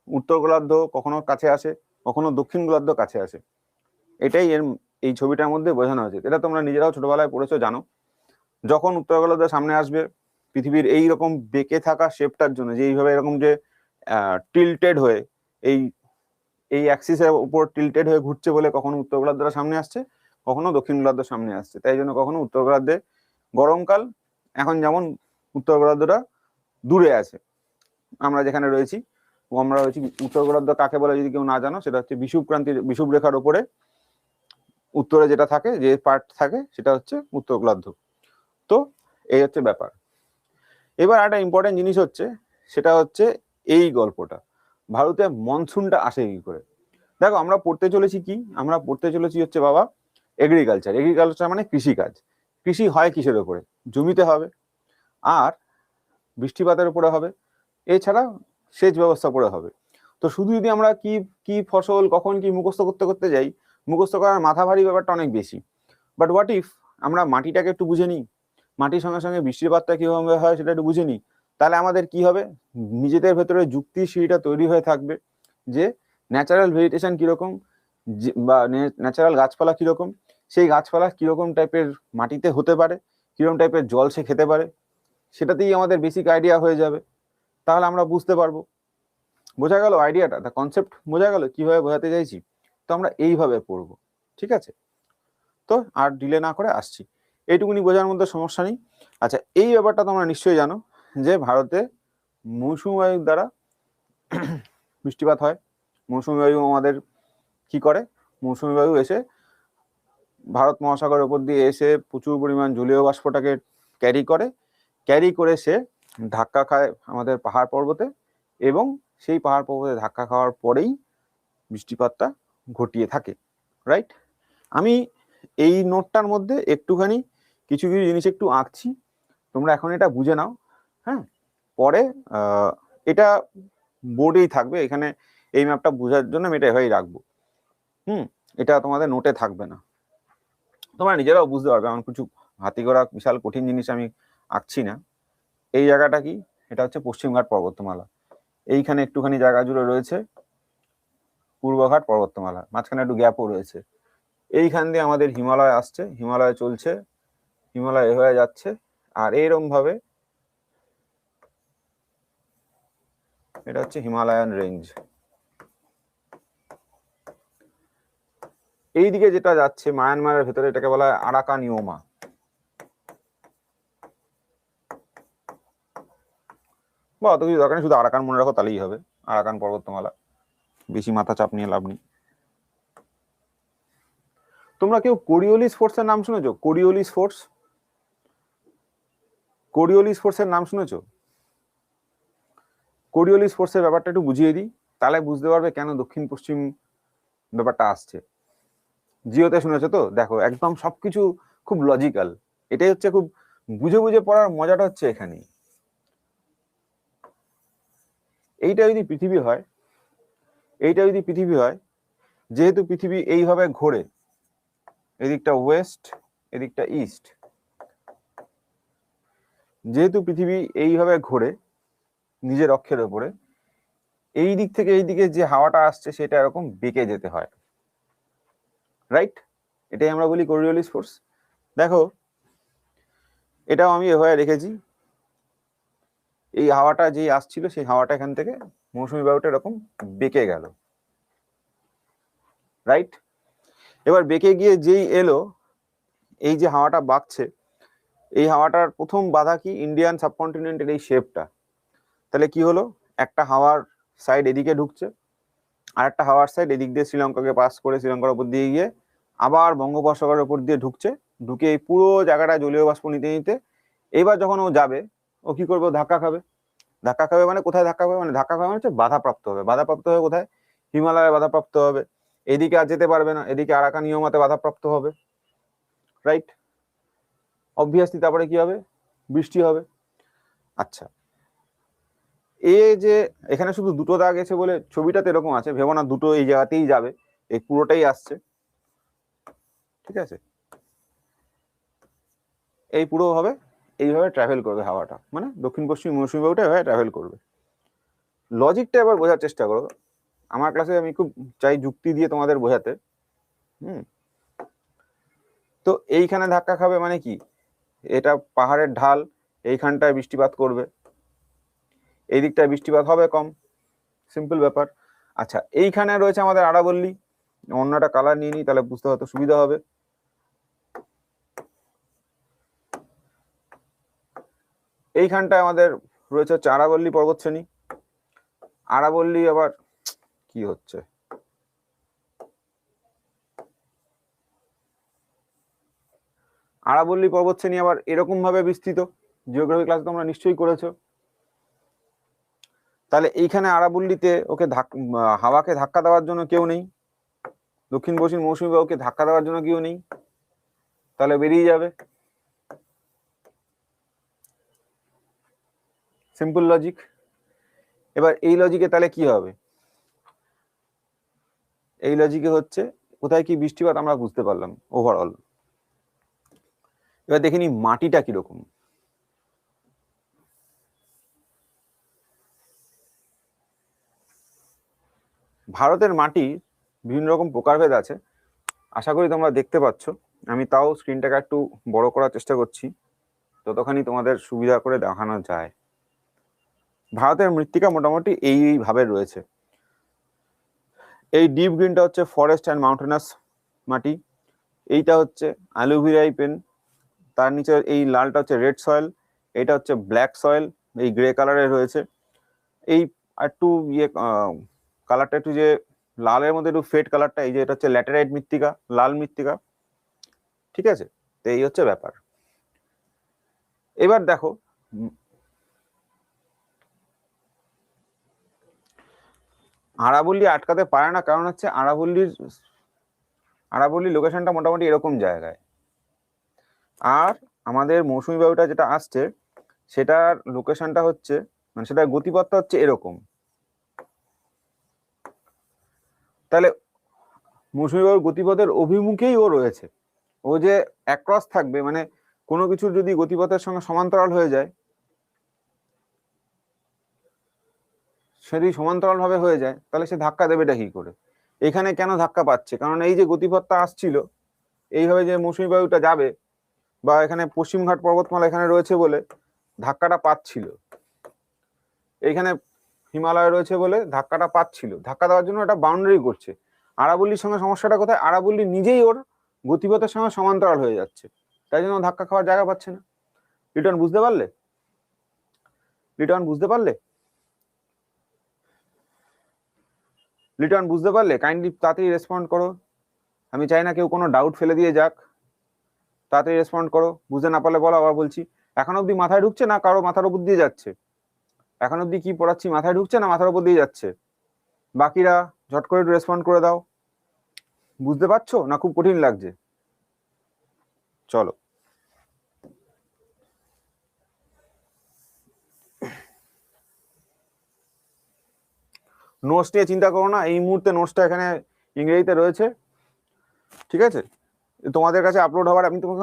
উত্তর গোলার্ধ কখনো কাছে আসে, কখনো দক্ষিণ গোলার্ধ কাছে আসে। এটাই এই ছবিটার মধ্যে বোঝানো হয়েছে। এটা তোমরা নিজেরাও ছোটবেলায় পড়েছো, জানো। যখন উত্তর গোলার্ধ সামনে আসবে, পৃথিবীর এইরকম বেঁকে থাকা শেপটার জন্য, যে এইভাবে এরকম যে টিল্টেড হয়ে এই অ্যাক্সিসের উপর টিল্টেড হয়ে ঘুরছে বলে কখনো উত্তর গোলার্ধটা সামনে আসছে, কখনো দক্ষিণ গোলার্ধ সামনে আসছে। তাই জন্য কখনো উত্তর গোলার্ধে গরমকাল, এখন যেমন উত্তর গোলার্ধটা দূরে আছে আমরা যেখানে রয়েছি, আমরা হচ্ছে উত্তর গোলার্ধ কাকে বলে যদি কেউ না জানো, সেটা হচ্ছে বিষুব রেখার উপরে উত্তরে যেটা থাকে, যে পার্ট থাকে, সেটা হচ্ছে উত্তর গোলার্ধ। তো এই হচ্ছে ব্যাপার। এবার একটা ইম্পর্টেন্ট জিনিস হচ্ছে, সেটা হচ্ছে এই গল্পটা, ভারতে মনসুনটা আসে কি করে। দেখো আমরা পড়তে চলেছি কি, আমরা পড়তে চলেছি হচ্ছে বাবা এগ্রিকালচার। এগ্রিকালচার মানে কৃষিকাজ। কৃষি হয় কিসের উপরে? জমিতে হবে, আর বৃষ্টিপাতের উপরে হবে, এছাড়া সেচ ব্যবস্থা করে হবে। তো শুধু যদি আমরা কি কি ফসল কখন কি মুখস্থ করতে করতে যাই, মুখস্থ করার মাথা ভারী ব্যাপারটা অনেক বেশি। বাট হোয়াট ইফ আমরা মাটিটাকে একটু বুঝে নিই, মাটির সঙ্গে সঙ্গে বৃষ্টিপাতটা কিভাবে হয় সেটা একটু বুঝে নিই, তাহলে আমাদের কি হবে, নিজেদের ভেতরে যুক্তি সিঁড়িটা তৈরি হয়ে থাকবে যে ন্যাচারাল ভেজিটেশন কিরকম, বা ন্যাচারাল গাছপালা কিরকম, সেই গাছপালা কিরকম টাইপের মাটিতে হতে পারে, কিরকম টাইপের জল সে খেতে পারে, সেটাতেই আমাদের বেসিক আইডিয়া হয়ে যাবে। তাহলে আমরা বুঝতে পারবো। বোঝা গেল আইডিয়াটা, দ্য কনসেপ্ট বোঝা গেল কিভাবে বোঝাতে চাইছি। তো আমরা এইভাবে পড়বো, ঠিক আছে? তো আর ডিলে না করে আসছি, এইটুকুনি বোঝার মধ্যে সমস্যা নেই। আচ্ছা, এই ব্যাপারটা তোমরা নিশ্চয়ই জানো যে ভারতে মৌসুমী বায়ুর দ্বারা বৃষ্টিপাত হয়। মৌসুমী বায়ু আমাদের কি করে, মৌসুমী বায়ু এসে ভারত মহাসাগরের উপর দিয়ে এসে প্রচুর পরিমাণ জলীয় বাষ্পটাকে ক্যারি করে সে ধাক্কা খায় আমাদের পাহাড় পর্বতে, এবং সেই পাহাড় পর্বতে ধাক্কা খাওয়ার পরেই বৃষ্টিপাতটা ঘটিয়ে থাকে, রাইট? আমি এই নোটটার মধ্যে একটুখানি কিছু কিছু জিনিস একটু আঁকছি, তোমরা এখন এটা বুঝে নাও। হ্যাঁ, পরে এটা বোর্ডেই থাকবে, এখানে এই ম্যাপটা বোঝার জন্য আমি এটা এভাবেই রাখবো। এটা তোমাদের নোটে থাকবে না, তোমরা নিজেরাও বুঝতে পারবে। আমার কিছু হাতি ঘোড়া বিশাল কঠিন জিনিস আমি আঁকছি না। এই জায়গাটা কি, এটা হচ্ছে পশ্চিমঘাট পর্বতমালা। এইখানে একটুখানি জায়গা জুড়ে রয়েছে পূর্বঘাট পর্বতমালা, মাঝখানে একটু গ্যাপও রয়েছে। এইখান দিয়ে আমাদের হিমালয় আসছে, হিমালয় চলছে, হিমালয় হয়ে যাচ্ছে, আর এইরকম ভাবে এটা হচ্ছে হিমালয়ান রেঞ্জ। এইদিকে যেটা যাচ্ছে মায়ানমারের ভেতরে, এটাকে বলা হয় আরাকান ইয়োমা। বা অত কিছু দরকার নেই, শুধু আরাকান মনে রাখো তাহলেই হবে, আরাকান পর্বতমালা, বেশি মাথা চাপ নিয়ে লাভ নেই। তোমরা কেউ কোরিওলিস ফোর্সের নাম শুনেছো? কোরিওলিস ফোর্স, কোরিওলিস ফোর্সের নাম শুনেছো? কোরিওলিস ফোর্সের ব্যাপারটা একটু বুঝিয়ে দিই, তাহলে বুঝতে পারবে কেন দক্ষিণ পশ্চিম ব্যাপারটা আসছে। জিওতে শুনেছো তো? দেখো একদম সবকিছু খুব লজিক্যাল, এটাই হচ্ছে খুব বুঝে বুঝে পড়ার মজাটা হচ্ছে এখানেই। এইটা যদি পৃথিবী হয়, এইটা যদি পৃথিবী হয়, যেহেতু পৃথিবী এইভাবে ঘোরে, এদিকটা ওয়েস্ট এদিকটা ইস্ট, যেহেতু পৃথিবী এইভাবে ঘোরে নিজের অক্ষের উপরে, এই দিক থেকে এই দিকে যে হাওয়াটা আসছে সেটা এরকম বেঁকে যেতে হয়, রাইট? এটাই আমরা বলি কোরিওলিস ফোর্স। দেখো এটাও আমি এভাবে রেখেছি, এই হাওয়াটা যেই আসছিল সেই হাওয়াটা এখান থেকে মৌসুমী বায়ুটা এরকম বেঁকে গেল, রাইট? এবার বেঁকে গিয়ে যেই এলো, এই যে হাওয়াটা বাঁকছে, এই হাওয়াটার প্রথম বাধা কি, ইন্ডিয়ান সাবকন্টিনেন্টের এই শেপটা। তাহলে কি হলো, একটা হাওয়ার সাইড এদিকে ঢুকছে, আর একটা হাওয়ার সাইড এদিক দিয়ে শ্রীলঙ্কাকে পাস করে শ্রীলঙ্কার উপর দিয়ে গিয়ে আবার বঙ্গোপসাগরের উপর দিয়ে ঢুকছে, ঢুকে এই পুরো জায়গাটা জলীয় বাষ্প নিতে নিতে এবার যখন ও যাবে, ও কি করবে, ধাক্কা খাবে। ধাক্কা খাবে মানে কোথায় ধাক্কা খাবে, মানে ধাক্কা খাবে মানে হচ্ছে বাধাপ্রাপ্ত হবে। বাধাপ্রাপ্ত হবে কোথায়? হিমালয়ে বাধাপ্রাপ্ত হবে, এদিকে আর যেতে পারবে না, এদিকে আরাকান ইয়োমাতে বাধাপ্রাপ্ত হবে, রাইট? অবভিয়াসলি তারপরে কি হবে, বৃষ্টি হবে। আচ্ছা, এ যে এখানে শুধু দুটো দাগ আছে বলে ছবিটাতে এরকম আছে, ভেবো না দুটো এই জায়গাতেই যাবে, এই পুরোটাই আসছে, ঠিক আছে? এই পুরো হবে এইভাবে ট্রাভেল করবে হাওয়াটা, মানে দক্ষিণ পশ্চিম মৌসুমী বায়ুটা এভাবে ট্রাভেল করবে। লজিকটা এবার বোঝার চেষ্টা করো, আমার ক্লাসে আমি খুব চাই যুক্তি দিয়ে তোমাদের বোঝাতে। তো এইখানে ধাক্কা খাবে মানে কি, এটা পাহাড়ের ঢাল, এইখানটায় বৃষ্টিপাত করবে, এই দিকটায় বৃষ্টিপাত হবে কম, সিম্পল ব্যাপার। আচ্ছা, এইখানে রয়েছে আমাদের আরাবল্লী, অন্যটা কালার নিয়ে নিই তাহলে বুঝতে হয়তো সুবিধা হবে। এইখানটায় আমাদের রয়েছে হচ্ছে আরাবল্লী পর্বতশ্রেণী, আরাবল্লী আবার কি হচ্ছে, আরাবল্লী পর্বতশ্রেণী আবার এরকম ভাবে বিস্তৃত, জিওগ্রাফি ক্লাস তোমরা নিশ্চয়ই করেছো। তাহলে এইখানে আরাবল্লীতে ওকে হাওয়াকে ধাক্কা দেওয়ার জন্য কেউ নেই, দক্ষিণ পশ্চিম মৌসুমী বায়ুকে ধাক্কা দেওয়ার জন্য কেউ নেই, তাহলে বেরিয়ে যাবে। Simple logic. এবার এই লজিকে তাহলে কি হবে, এই লজিকে হচ্ছে কোথায় কি বৃষ্টিপাত আমরা বুঝতে পারলাম ওভারঅল। এবার দেখিনি মাটিটা কিরকম। ভারতের মাটি বিভিন্ন রকম প্রকারভেদ আছে, আশা করি তোমরা দেখতে পাচ্ছ। আমি তাও স্ক্রিনটাকে একটু বড় করার চেষ্টা করছি যতখানি তোমাদের সুবিধা করে দেখানো যায়। ভারতের মৃত্তিকা মোটামুটি এইভাবে রয়েছে। এই ডিপ গ্রিনটা হচ্ছে ফরেস্ট অ্যান্ড মাউন্টেনাস মাটি, এইটা হচ্ছে অ্যালুভিরাই পেন, তার নিচে এই লালটা হচ্ছে রেড সয়েল, এটা হচ্ছে ব্ল্যাক সয়েল, এই গ্রে কালারের রয়েছে। এই একটু ইয়ে কালারটা একটু যে লালের মধ্যে একটু ফেড কালারটা, এই যে এটা হচ্ছে ল্যাটেরাইট মৃত্তিকা, লাল মৃত্তিকা, ঠিক আছে। তো এই হচ্ছে ব্যাপার। এবার দেখো আরাবল্লী আটকাতে পারে না, কারণ হচ্ছে আরাবল্লীর লোকেশনটা মোটামুটি এরকম জায়গায়, আর আমাদের মৌসুমী বায়ুটা যেটা আসছে সেটার লোকেশনটা হচ্ছে মানে সেটার গতিপথটা হচ্ছে এরকম। তাহলে মৌসুমী বায়ুর গতিপথের অভিমুখেই ও রয়েছে, ও যে অ্যাক্রস থাকবে মানে কোনো কিছুর যদি গতিপথের সঙ্গে সমান্তরাল হয়ে যায়, সেটি সমান্তরাল ভাবে হয়ে যায়, তাহলে সে ধাক্কা দেবেটা কি করে। এখানে কেন ধাক্কা পাচ্ছে, কারণ এই যে গতিপথটা আসছিল এইভাবে যে মৌসুমী বায়ুটা যাবে, বা এখানে পশ্চিমঘাট পর্বতমালা এখানে রয়েছে বলে ধাক্কাটা পাচ্ছিল, এইখানে হিমালয় রয়েছে বলে ধাক্কাটা পাচ্ছিল, ধাক্কা দেওয়ার জন্য এটা বাউন্ডারি করছে। আরাবল্লীর সঙ্গে সমস্যাটা কোথায়, আরাবল্লী নিজেই ওর গতিপথের সঙ্গে সমান্তরাল হয়ে যাচ্ছে, তাই জন্য ধাক্কা খাওয়ার জায়গা পাচ্ছে না। রিটার্ন বুঝতে পারলে, রিটার্ন বুঝতে পারলে, রিটার্ন বুঝতে পারলে? কাইন্ডলি তাড়াতাড়ি রেসপন্ড করো, আমি চাই না কেউ কোনো ডাউট ফেলে দিয়ে যাক, তাড়াতাড়ি রেসপন্ড করো। বুঝতে না পারলে বলো, আবার বলছি। এখন অব্দি মাথায় ঢুকছে না কারো মাথার উপর দিয়ে যাচ্ছে? এখন অব্দি কি পড়াচ্ছি মাথায় ঢুকছে না মাথার উপর দিয়ে যাচ্ছে? বাকিরা ঝট করে একটু রেসপন্ড করে দাও। বুঝতে পারছো না খুব কঠিন লাগছে? চলো, নোটস নিয়ে চিন্তা করো না, এই মুহূর্তে নোটসটা এখানে ইংরেজিতে রয়েছে, ঠিক আছে। তোমাদের কাছে আপলোড হওয়ার, আমি তোমাকে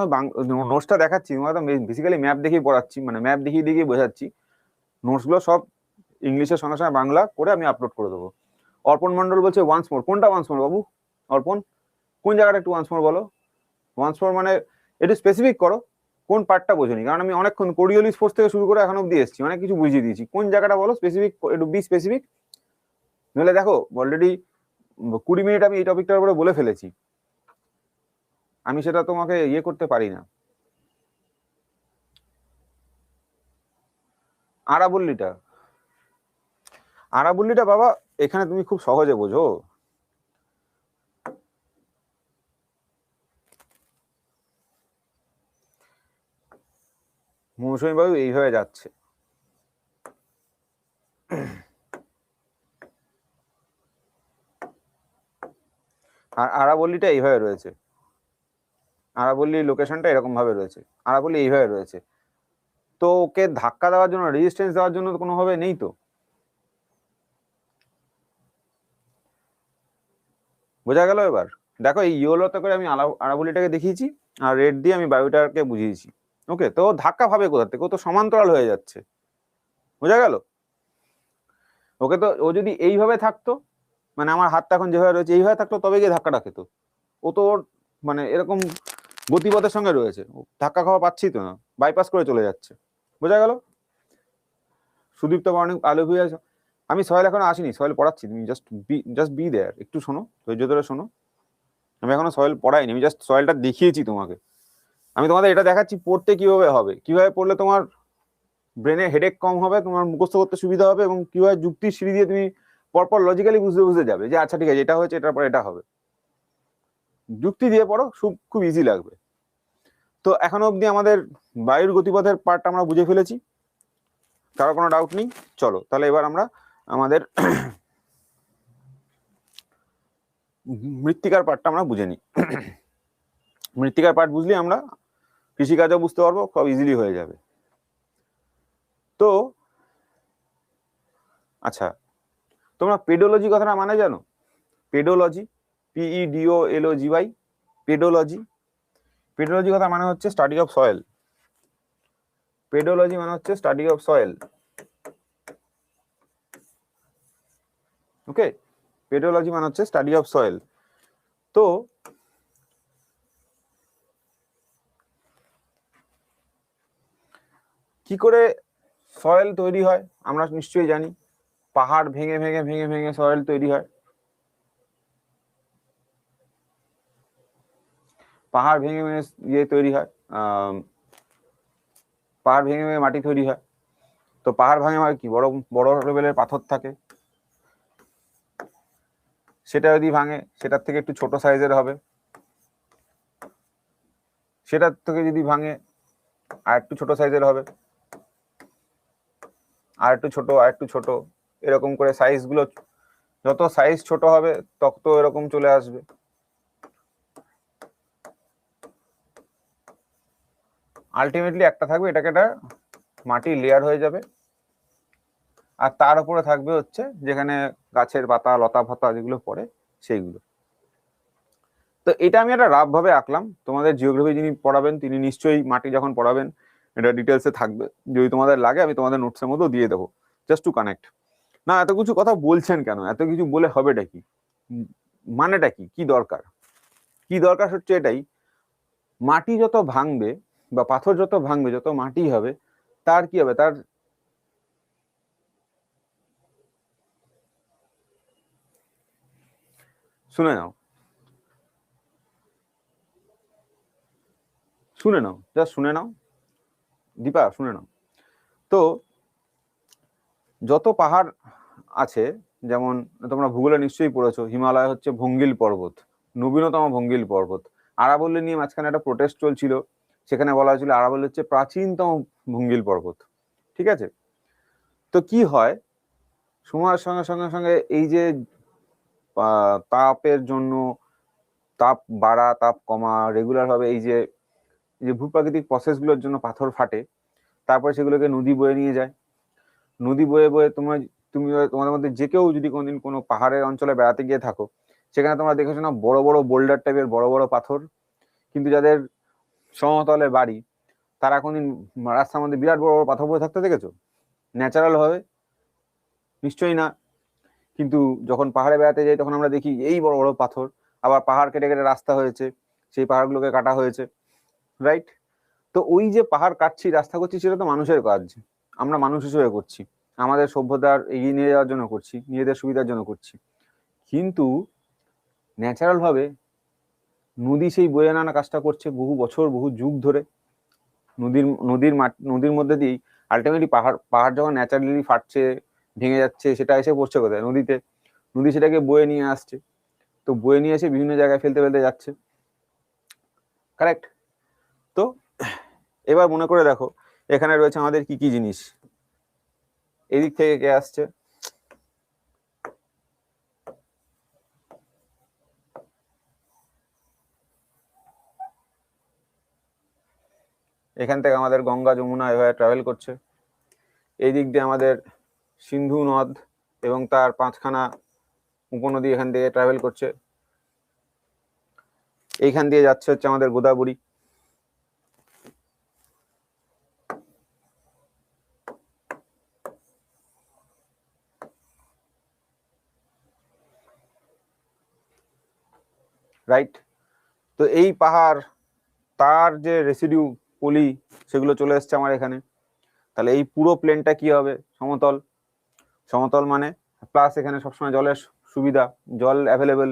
নোটসটা দেখাচ্ছি, তোমাকে বেসিক্যালি ম্যাপ দেখিয়ে পড়াচ্ছি, মানে ম্যাপ দেখিয়ে দেখিয়ে বোঝাচ্ছি। নোটসগুলো সব ইংলিশের সঙ্গে সঙ্গে বাংলা করে আমি আপলোড করে দেবো। অর্পণ মন্ডল বলছে ওয়ান্স মোর, কোনটা ওয়ান্স মোর বাবু? অর্পণ কোন জায়গাটা একটু ওয়ান্স মোর বলো। ওয়ান্স মোর মানে একটু স্পেসিফিক করো, কোন পার্টটা বোঝনি, কারণ আমি অনেকক্ষণ কোরিওলিস ফোর্স থেকে শুরু করে এখন অব্দি এসেছি, অনেক কিছু বুঝিয়ে দিয়েছি, কোন জায়গাটা বলো স্পেসিফিক, একটু বি স্পেসিফিক। নইলে দেখো অলরেডি 20 মিনিট আমি এই টপিকটার উপরে বলে ফেলেছি, আমি সেটা তোমাকে ইয়ে করতে পারি না। আরাবল্লীটা, আরাবল্লীটা বাবা এখানে তুমি খুব সহজে বোঝো। মৌসুমী বায়ু এইভাবে যাচ্ছে, আর আরাবল্লীটা এইভাবে রয়েছে, আরাবল্লীর লোকেশনটা এরকম ভাবে রয়েছে, আরাবল্লী এইভাবে রয়েছে। তো ওকে ধাক্কা দেওয়ার জন্য, রেজিস্ট্যান্স দেওয়ার জন্য কোনোভাবে নেই তো। বোঝা গেল এবার? দেখো এই ইয়েলোতে করে আমি আরাবল্লীটাকে দেখিয়েছি, আর রেড দিয়ে আমি বায়ুটাকে বুঝিয়েছি। ওকে, তো ধাক্কা ভাবে কোথা থেকে, ও তো সমান্তরাল হয়ে যাচ্ছে। বোঝা গেল? ওকে তো, ও যদি এইভাবে থাকতো, মানে আমার হাতটা এখন যেভাবে রয়েছে এইভাবে থাকতো, তবে গিয়ে ধাক্কাটা খেত। ও তো মানে এরকম গতিপথের সঙ্গে রয়েছে, ধাক্কা খাওয়া পাচ্ছি তো না, বাইপাস করে চলে যাচ্ছে। বোঝা গেল? সুদীপ্ত মর্নিং আলুভিয়া, আমি সয়েল এখনো আসিনি, সয়েল পড়াচ্ছি, তুমি জাস্ট বি দেয়ার, একটু শোনো, ধৈর্য ধরে শোনো। আমি এখনো সয়েল পড়াইনি, আমি জাস্ট সয়েলটা দেখিয়েছি তোমাকে। আমি তোমাদের এটা দেখাচ্ছি পড়তে কিভাবে হবে, কিভাবে পড়লে তোমার ব্রেনে হেডেক কম হবে, তোমার মুখস্থ করতে সুবিধা হবে, এবং কি হয় যুক্তির সিঁড়ি দিয়ে তুমি পরপর লজিক্যালি বুঝতে বুঝতে যাবে যে আচ্ছা ঠিক আছে এটা হয়েছে, এটার পর এটা হবে। যুক্তি দিয়ে পড়ো, খুব ইজি লাগবে। তো এখনো অবধি আমাদের বায়ুর গতিপথের পার্টটা আমরা বুঝে ফেলেছি, কারো কোনো ডাউট নেই। চলো তাহলে এবার আমরা আমাদের মৃত্তিকার পার্টটা আমরা বুঝে নিই। মৃত্তিকার পার্ট বুঝলে আমরা কৃষিকাজও বুঝতে পারবো, খুব ইজিলি হয়ে যাবে। তো আচ্ছা, তোমরা পেডোলজি কথাটা মানে জানো? Pedology, PEDOLOGY, pedology. পেডোলজি কথা মানে হচ্ছে স্টাডি অফ সয়েল। পেডোলজি মানে হচ্ছে study of soil. Okay, pedology মানে হচ্ছে স্টাডি অফ সয়েল। তো কি করে সয়েল তৈরি হয় আমরা নিশ্চয়ই জানি, পাহাড় ভেঙে ভেঙে ভেঙে ভেঙে সয়েল তৈরি হয়। পাহাড় ভেঙে ভেঙে তৈরি হয়, পাহাড় ভেঙে ভেঙে মাটি তৈরি হয়। তো পাহাড় ভাঙে হয় কি, বড় বড় লেভেলের পাথর থাকে, সেটা যদি ভাঙে সেটার থেকে একটু ছোট সাইজের হবে, সেটার থেকে যদি ভাঙে আর একটু ছোট সাইজের হবে, আর একটু ছোট, আর একটু ছোট, এরকম করে সাইজ গুলো, যত সাইজ ছোট হবে তত এরকম চলে আসবে। আলটিমেটলি একটা থাকবে, এটাকে একটা মাটির লেয়ার হয়ে যাবে, আর তার উপরে থাকবে হচ্ছে যেখানে গাছের পাতা লতা ফাতা যেগুলো পড়ে সেইগুলো। তো এটা আমি একটা রাফ ভাবে আঁকলাম, তোমাদের জিওগ্রাফি যিনি পড়াবেন তিনি নিশ্চয়ই মাটি যখন পড়াবেন এটা ডিটেলসে থাকবে, যদি তোমাদের লাগে আমি তোমাদের নোটসের মধ্যেও দিয়ে দেবো, জাস্ট টু কানেক্ট। না এত কিছু কথা বলছেন কেন, এত কিছু বলে হবেটা কি, মানেটা কি, কি দরকার? কি দরকার হচ্ছে এটাই, মাটি যত ভাঙবে বা পাথর যত ভাঙবে, যত মাটি হবে, তার কি হবে, তার শুনে নাও, শুনে নাও, জাস্ট শুনে নাও দীপা, শুনে নাও। তো যত পাহাড় আছে, যেমন তোমরা ভূগোলে নিশ্চয়ই পড়েছো, হিমালয় হচ্ছে ভঙ্গিল পর্বত, নবীনতম ভঙ্গিল পর্বত। আরাবল্লী নিয়ে মাঝখানে একটা প্রোটেস্ট চলছিল, সেখানে বলা হয়েছিল আরাবল্লী হচ্ছে প্রাচীনতম ভঙ্গিল পর্বত। ঠিক আছে, তো কি হয় সময়ের সঙ্গে সঙ্গে সঙ্গে এই যে তাপের জন্য, তাপ বাড়া তাপ কমা রেগুলার ভাবে, এই যে ভূপ্রাকৃতিক প্রসেস গুলোর জন্য পাথর ফাটে, তারপরে সেগুলোকে নদী বয়ে নিয়ে যায়। নদী বয়ে বয়ে তুমি তোমাদের মধ্যে যে কেউ যদি কোনোদিন কোনো পাহাড়ের অঞ্চলে বেড়াতে গিয়ে থাকো, সেখানে তোমরা দেখেছো না বড় বড় বোল্ডার টাইপের বড় বড় পাথর, কিন্তু যাদের সমতলে বাড়ি তারা কোনদিন রাস্তার মধ্যে বিরাট বড় বড় পাথর পড়ে থাকতে দেখেছো ন্যাচারাল ভাবে? নিশ্চয়ই না। কিন্তু যখন পাহাড়ে বেড়াতে যাই তখন আমরা দেখি এই বড় বড় পাথর, আবার পাহাড় কেটে কেটে রাস্তা হয়েছে, সেই পাহাড়গুলোকে কাটা হয়েছে, রাইট? তো ওই যে পাহাড় কাটছি রাস্তা করছি, সেটা তো মানুষের কাজ, আমরা মানুষ হিসেবে করছি, আমাদের সভ্যতার এগিয়ে নিয়ে যাওয়ার জন্য করছি, নিজেদের সুবিধার জন্য করছি। কিন্তু ন্যাচারাল ভাবে নদী সেই বয়ে আনা কাজটা করছে বহু বছর বহু যুগ ধরে। নদীর মধ্যে দিয়েই আলটিমেটলি পাহাড় যখন ন্যাচারালি ফাটছে ভেঙে যাচ্ছে, সেটা এসে পড়ছে কোথায়, নদীতে। নদী সেটাকে বয়ে নিয়ে আসছে, তো বয়ে নিয়ে এসে বিভিন্ন জায়গায় ফেলতে ফেলতে যাচ্ছে, কারেক্ট? তো এবার মনে করে দেখো এখানে রয়েছে আমাদের কি কি জিনিস, এদিক থেকে কে আসছে, এখান থেকে আমাদের গঙ্গা যমুনা এভাবে ট্রাভেল করছে, এই দিক দিয়ে আমাদের সিন্ধু নদ এবং তার 5খানা উপনদী এখান থেকে ট্রাভেল করছে, এইখান দিয়ে যাচ্ছে হচ্ছে আমাদের গোদাবরী, রাইট? তো এই পাহাড় তার যে রেসিডিউ পলি সেগুলো চলে এসছে আমার এখানে, তাহলে এই পুরো প্লেনটা কি হবে, সমতল। সমতল মানে প্লাস এখানে সবসময় জলের সুবিধা, জল অ্যাভেলেবেল,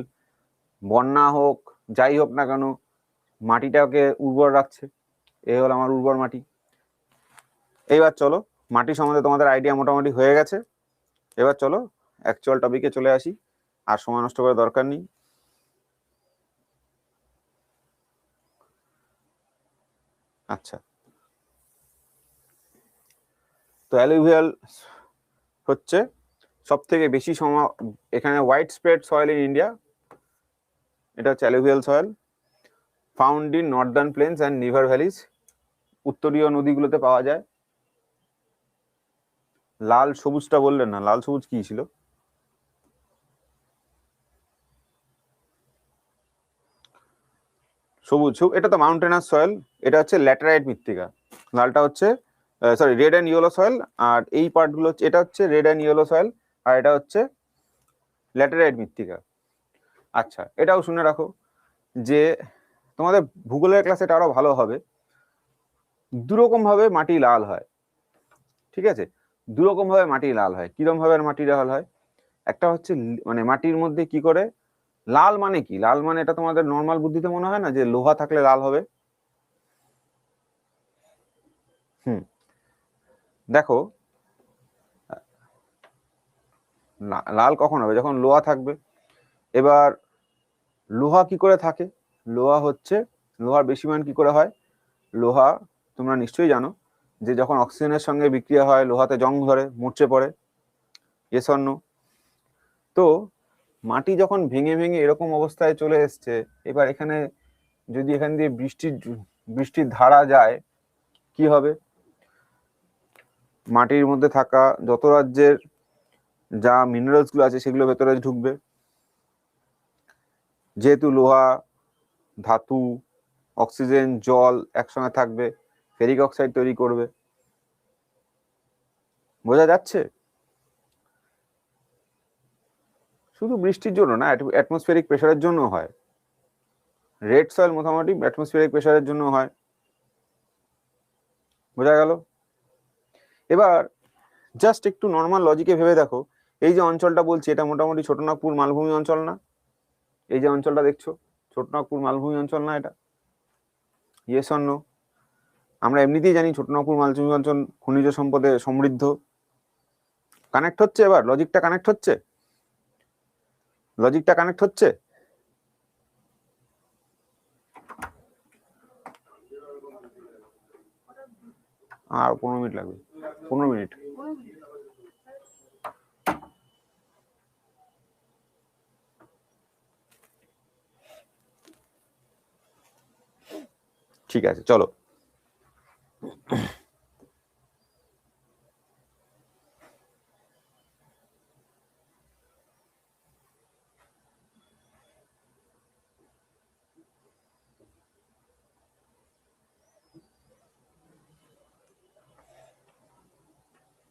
বন্যা হোক যাই হোক না কেন মাটিটাকে উর্বর রাখছে, এই হলো আমার উর্বর মাটি। এইবার চলো মাটি সম্বন্ধে তোমাদের আইডিয়া মোটামুটি হয়ে গেছে। এবার চলো অ্যাকচুয়াল টপিকে চলে আসি, আর সময় নষ্ট করার দরকার নেই। আচ্ছা, তো অ্যালুভিয়াল হচ্ছে সব থেকে বেশি এখানে white spread soil in India, এটা হচ্ছে alluvial soil, found in Northern planes and river valleys, উত্তরীয় নদীগুলোতে পাওয়া যায়। লাল সবুজটা বললেন না, লাল সবুজ কি ছিল? সবুজ, এটা তো মাউন্টেনাস সয়েল, এটা হচ্ছে ল্যাটেরাইট মৃত্তিকা। লালটা হচ্ছে sorry red and yellow soil, আর এই পার্টগুলো হচ্ছে, এটা হচ্ছে রেড অ্যান্ড ইয়েলো সয়েল, আর এটা হচ্ছে ল্যাটেরাইট মৃত্তিকা। আচ্ছা, এটাও শুনে রাখো যে তোমাদের ভূগোলের ক্লাসে এটা আরো ভালো হবে। দুরকম ভাবে মাটি লাল হয়, ঠিক আছে? দুরকম ভাবে মাটি লাল হয়। কিরকম ভাবে মাটি লাল হয়? একটা হচ্ছে মানে মাটির মধ্যে কি করে, লাল মানে কি? লাল মানে এটা তোমাদের নর্মাল বুদ্ধিতে মনে হয় না যে লোহা থাকলে লাল হবে? দেখো লাল কখন হবে? যখন লোহা থাকবে। এবার লোহা কি করে থাকে? লোহা হচ্ছে, লোহার বেশি মান কি করে হয়? লোহা তোমরা নিশ্চয়ই জানো যে যখন অক্সিজেনের সঙ্গে বিক্রিয়া হয় লোহাতে জং ধরে, মরচে পড়ে। Yes or no? তো মাটি যখন ভেঙে ভেঙে এরকম অবস্থায় চলে এসছে, এবার এখানে যদি এখান দিয়ে বৃষ্টির ধারা যায়, কি হবে? মাটির মধ্যে থাকা যত রাজ্যের যা মিনারেলস গুলো আছে সেগুলো ভেতরে ঢুকবে। যেহেতু লোহা, ধাতু, অক্সিজেন, জল একসঙ্গে থাকবে, ফেরিক অক্সাইড তৈরি করবে। বোঝা যাচ্ছে? শুধু বৃষ্টির জন্য না, অ্যাটমসফিয়ারিক প্রেসারের জন্য হয়। রেড সয়েল মোটামুটি অ্যাটমসফিয়ারিক প্রেসারের জন্য হয়। বোঝা গেল? এবার জাস্ট একটু নর্মাল লজিকে ভেবে দেখো, এই যে অঞ্চলটা বলছি এটা মোটামুটি ছোটনাগপুর মালভূমি অঞ্চল না? এই যে অঞ্চলটা দেখছো, ছোটনাগপুর মালভূমি অঞ্চল না এটা? Yes or no? আমরা এমনিতেই জানি ছোটনাগপুর মালভূমি অঞ্চল খনিজ সম্পদে সমৃদ্ধ। কানেক্ট হচ্ছে? এবার লজিকটা কানেক্ট হচ্ছে? লজিকটা কানেক্ট হচ্ছে? আর 15 মিনিট লাগবে, 15 মিনিট। ঠিক আছে, চলো।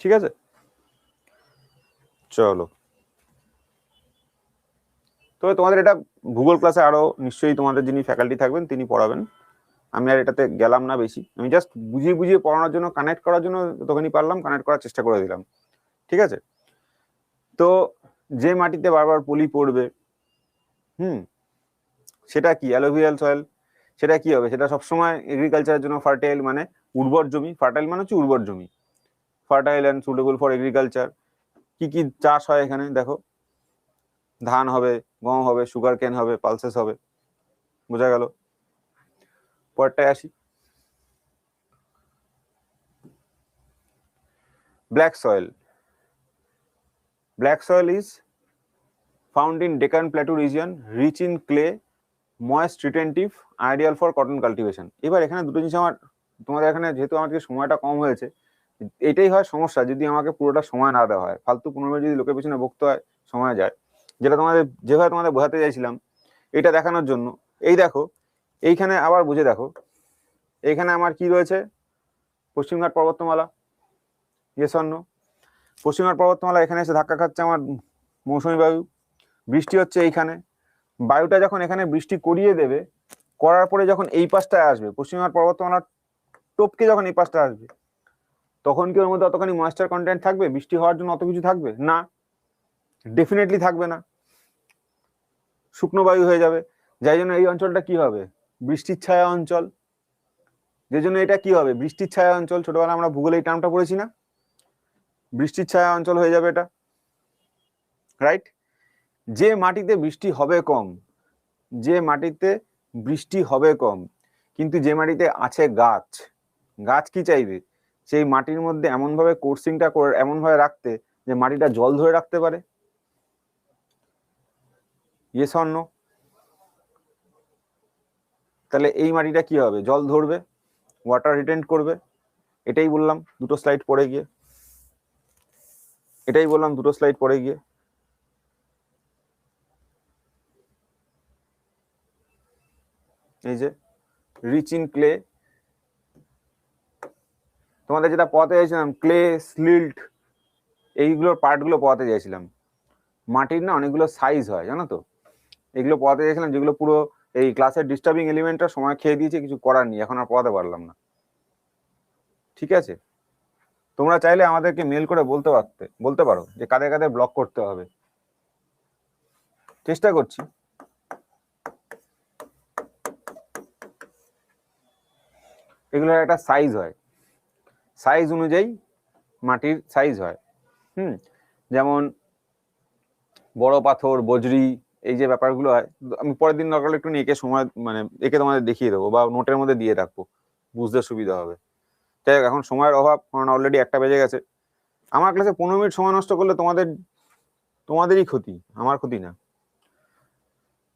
ঠিক আছে, চলো। তবে তোমাদের এটা ভূগোল ক্লাসে আরো নিশ্চয়ই তোমাদের যিনি ফ্যাকাল্টি থাকবেন তিনি পড়াবেন। আমি আর এটাতে গেলাম না বেশি, আমি জাস্ট বুঝিয়ে বুঝিয়ে পড়ানোর জন্য, কানেক্ট করার জন্য যতখানি পারলাম কানেক্ট করার চেষ্টা করে দিলাম। ঠিক আছে? তো যে মাটিতে বারবার পলি পড়বে, সেটা কি? Alluvial soil. সেটা কি হবে? সেটা সবসময় এগ্রিকালচারের জন্য ফার্টাইল, মানে উর্বর জমি। ফার্টাইল মানে হচ্ছে উর্বর জমি, fertile and suitable for agriculture. কি কি চাষ হয় এখানে দেখো? ধান হবে, গম হবে, সুগার কেন হবে, পালসেস হবে। বোঝা গেল? পরেরটায় আসি। Black soil. Black soil is found in Deccan Plateau region, rich in clay, moist, retentive, ideal for cotton cultivation. এবার এখানে দুটো জিনিস আমার, তোমাদের এখানে যেহেতু আমাদের সময়টা কম হয়েছে, এটাই হয় সমস্যা যদি আমাকে পুরোটা সময় না দেওয়া হয়। ফালতু 15 মিনিট যদি লোকের পিছনে বকতে হয়, সময় যায়। যেটা তোমাদের যেভাবে তোমাদের বোঝাতে চাইছিলাম এটা দেখানোর জন্য, এই দেখো এইখানে আবার বুঝে দেখো, এইখানে আমার কি রয়েছে? পশ্চিমঘাট পর্বতমালা। Yes or no? পশ্চিমঘাট পর্বতমালা এখানে এসে ধাক্কা খাচ্ছে আমার মৌসুমী বায়ু, বৃষ্টি হচ্ছে এইখানে। বায়ুটা যখন এখানে বৃষ্টি করিয়ে দেবে, করার পরে যখন এই পাশটায় আসবে, পশ্চিমঘাট পর্বতমালার টপকে যখন এই পাশটা আসবে, তখন কি ওর মধ্যে অতখানি ময়েশ্চার কন্টেন্ট থাকবে? বৃষ্টি হওয়ার জন্য অত কিছু থাকবে না, ডেফিনেটলি থাকবে না, শুকনো বায়ু হয়ে যাবে। যাই জন্য এই অঞ্চলটা কি হবে? বৃষ্টির ছায়া অঞ্চল। যে জন্য এটা কি হবে? বৃষ্টির ছায়া অঞ্চল। ছোটবেলা আমরা ভূগোলে এই টার্মটা পড়েছি না? বৃষ্টির ছায়া অঞ্চল হয়ে যাবে এটা, রাইট? যে মাটিতে বৃষ্টি হবে কম, যে মাটিতে বৃষ্টি হবে কম, কিন্তু যে মাটিতে আছে গাছ, গাছ কি চাইবে? সেই মাটির মধ্যে এমনভাবে কোর্সিংটা করে এমনভাবে রাখতে যে মাটিটা জল ধরে রাখতে পারে। Yes or no? তাহলে এই মাটিটা কি হবে? জল ধরবে, ওয়াটার রিটেন্ট করবে। এটাই বললাম দুটো স্লাইড পরে গিয়ে, এটাই বললাম দুটো স্লাইড পরে গিয়ে। এই যে রিচ ইন ক্লে, তোমাদের যেটা পড়াতে চাইছিলাম ক্লে, স্লিল্ট, এইগুলোর পার্টগুলো পড়াতে চাইছিলাম। মাটির না অনেকগুলো সাইজ হয় জানো তো, এগুলো পড়াতে চাইছিলাম, যেগুলো পুরো এই ক্লাসের ডিস্টার্বিং এলিমেন্টটা সময় খেয়ে দিয়েছে, কিছু করার নেই, এখন আর পড়াতে পারলাম না। ঠিক আছে, তোমরা চাইলে আমাদেরকে মেল করে বলতে পারো যে কাদের কাদের ব্লক করতে হবে, চেষ্টা করছি। এগুলোর একটা সাইজ হয়, সাইজ অনুযায়ী মাটির সাইজ হয়। যেমন বড় পাথর, বজরি, এই যে ব্যাপারগুলো হয়, আমি পরের দিন দরকার একটু এঁকে সময় মানে এঁকে তোমাদের দেখিয়ে দেবো বা নোটের মধ্যে দিয়ে রাখবো, বুঝতে সুবিধা হবে। যাই হোক, এখন সময়ের অভাব, কারণ অলরেডি 1টা বেজে গেছে। আমার ক্লাসে 15 মিনিট সময় নষ্ট করলে তোমাদেরই ক্ষতি, আমার ক্ষতি না।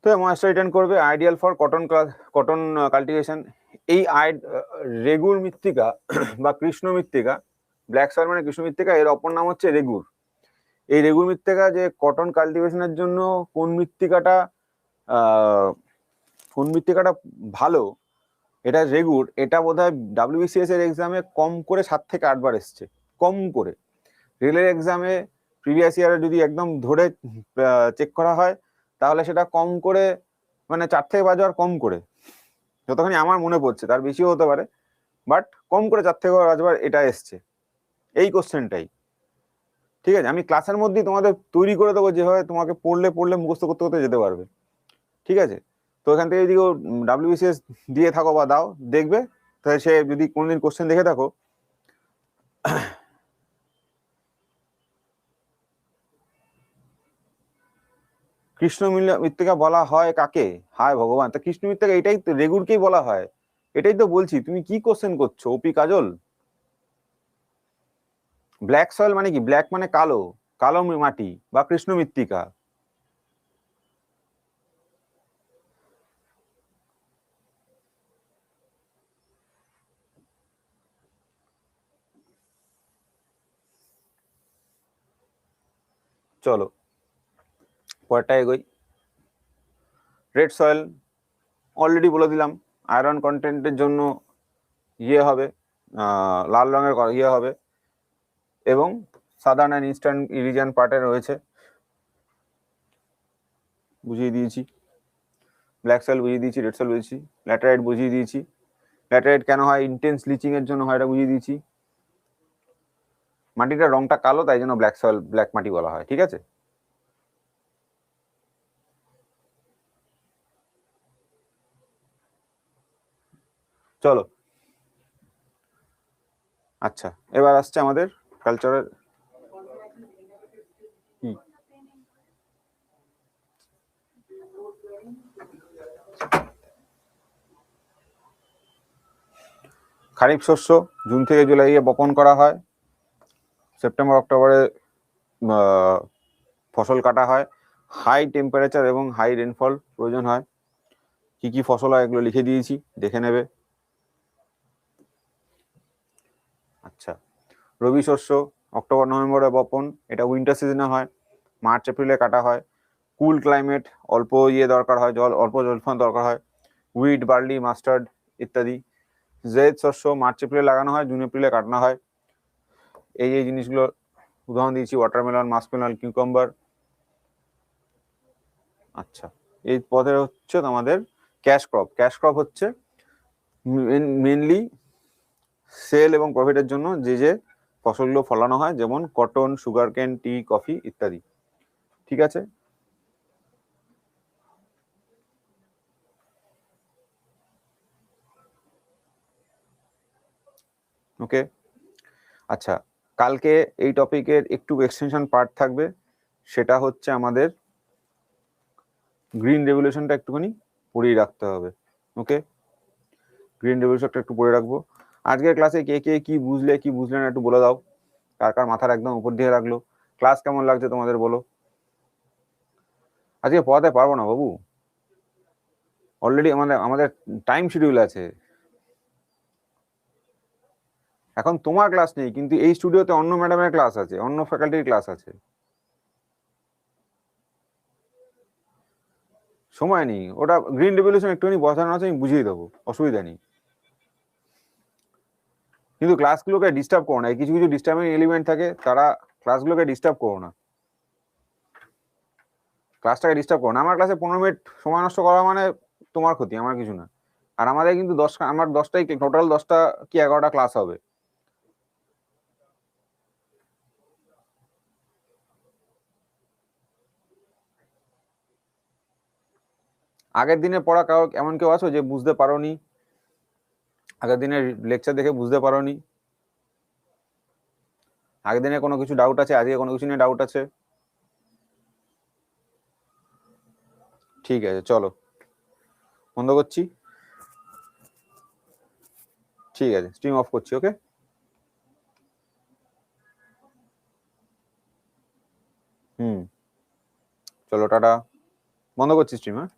তো ময়েশ্চার রিটার্ন করবে, আইডিয়াল ফর কটন কাল্টিভেশন। এই রেগুর মৃত্তিকা বা কৃষ্ণ মৃত্তিকা, ব্ল্যাক সয়েল মানে কৃষ্ণ মৃত্তিকা, এর অপর নাম হচ্ছে রেগুর। এই রেগুর মৃত্তিকা যে কটন কাল্টিভেশনের জন্য কোন মৃত্তিকাটা ভালো, এটা রেগুর, এটা বোধহয় WBCS এর এক্সামে কম করে 7 থেকে 8 বার এসছে, কম করে। রেলের এক্সামে প্রিভিয়াস ইয়ারে যদি একদম ধরে চেক করা হয় তাহলে সেটা কম করে মানে 4 থেকে 5 বার কম করে, যতখানি আমার মনে পড়ছে, তার বেশিও হতে পারে, বাট কম করে 4 থেকে 5 বার এটা এসছে, এই কোশ্চেনটাই। ঠিক আছে, আমি ক্লাসের মধ্যেই তোমাদের তৈরি করে দেবো, যেভাবে তোমাকে পড়লে মুখস্থ করতে করতে যেতে পারবে। ঠিক আছে, তো এখান থেকে যদি WBCS দিয়ে থাকো বা দাও, দেখবে তাহলে সে যদি কোনোদিন কোশ্চেন দেখে থাকো, কৃষ্ণ মৃত্তিকা বলা হয় কাকে? হায় ভগবান, তা কৃষ্ণ মৃত্তিকা এটাই তো, রেগুরকেই বলা হয়, এটাই তো বলছি। তুমি কি কোশ্চেন করছো ওপি কাজল? ব্ল্যাক সয়েল মানে কি? ব্ল্যাক মানে কালো, কালো মাটি বা কৃষ্ণ মৃত্তিকা। চলো পরেরটা এগোই। রেড সয়েল অলরেডি বলে দিলাম, আয়রন কন্টেন্টের জন্য ইয়ে হবে, লাল রঙের ইয়ে হবে, এবং সাদার্ন অ্যান্ড ইস্টার্ন রিজিয়ন পার্টে রয়েছে, বুঝিয়ে দিয়েছি। ব্ল্যাক সয়েল বুঝিয়ে দিয়েছি, রেড সয়েল বুঝিয়েছি, ল্যাটেরাইট বুঝিয়ে দিয়েছি। ল্যাটেরাইট কেন হয়? ইন্টেন্স লিচিং এর জন্য হয়, এটা বুঝিয়ে দিয়েছি। মাটিটার রংটা কালো, তাই জন্য ব্ল্যাক সয়েল, ব্ল্যাক মাটি বলা হয়। ঠিক আছে, চলো। আচ্ছা, এবার আসছে আমাদের কালচারের কি, খারিফ শস্য জুন থেকে জুলাইয়ে বপন করা হয়, সেপ্টেম্বর অক্টোবরে ফসল কাটা হয়। হাই টেম্পারেচার এবং হাই রেনফল প্রয়োজন হয়। কি কি ফসল হয় এগুলো লিখে দিয়েছি, দেখে নেবে। আচ্ছা, রবি শস্য অক্টোবর নভেম্বরে বপন, এটা উইন্টার সিজনে হয়, মার্চ এপ্রিলে কাটা হয়। কুল ক্লাইমেট, অল্প দরকার হয়, অল্প জলপান দরকার হয়। উইট, বার্লি, মাস্টার্ড ইত্যাদি। জেদ শস্য মার্চ এপ্রিলে লাগানো হয়, জুন এপ্রিলে কাটানো হয়। এই জিনিসগুলো উদাহরণ দিয়েছি, ওয়াটারমেলন, মাস্কমেলন, কিউকাম্বার। আচ্ছা, এই পদে হচ্ছে আমাদের ক্যাশ ক্রপ। ক্যাশ ক্রপ হচ্ছে মেনলি সেল এবং প্রফিটের জন্য যে ফসলগুলো ফলানো হয়, যেমন কটন, সুগার কেন, টি, কফি ইত্যাদি। ঠিক আছে, ওকে। আচ্ছা, কালকে এই টপিকের একটু এক্সটেনশন পার্ট থাকবে, সেটা হচ্ছে আমাদের গ্রিন রেভলিউশনটা একটুখানি পড়িয়ে রাখতে হবে। ওকে, গ্রিন রেভলিউশনটা একটু পড়ে রাখবো। আজকের ক্লাসে কে কে কি বুঝলে কি বুঝলে না একটু বলে দাও, কার কার মাথার একদম উপর দিয়ে রাখলো। ক্লাস কেমন লাগছে তোমাদের বলো। আজকে পড়াতে পারবো না বাবু, অলরেডি আমাদের টাইম শিডিউল আছে। এখন তোমার ক্লাস নেই, কিন্তু এই স্টুডিওতে অন্য ম্যাডামের ক্লাস আছে, অন্য ফ্যাকাল্টির ক্লাস আছে, সময় নেই। ওটা গ্রিন রেভলিউশন একটুখানি বসানো আছে, আমি বুঝিয়ে দেবো, অসুবিধা নেই। কিন্তু ক্লাসগুলোকে ডিস্টার্ব করো না, কিছু কিছু ডিস্টার্বিং এলিমেন্ট থাকে, তারা ক্লাসগুলোকে ডিস্টার্ব করো না, ক্লাসটাকে ডিস্টার্ব করো না। আমার ক্লাসে 15 মিনিট সময় নষ্ট করা মানে তোমার ক্ষতি, আমার কিছু না। আর আমাদের কিন্তু আমার 10টাই টোটাল 10টা কি 11টা ক্লাস হবে। আগের দিনে পড়া এমন কেউ আছো যে বুঝতে পারোনি, আগের দিনের লেকচার দেখে বুঝতে পারোনি, আগের দিনে কোনো কিছু ডাউট আছে, আজকে কোনো কিছু নিয়ে ডাউট আছে? ঠিক আছে, চলো বন্ধ করছি। ঠিক আছে, স্ট্রিম অফ করছি। ওকে, চলো টাটা, বন্ধ করছি স্ট্রিম। হ্যাঁ।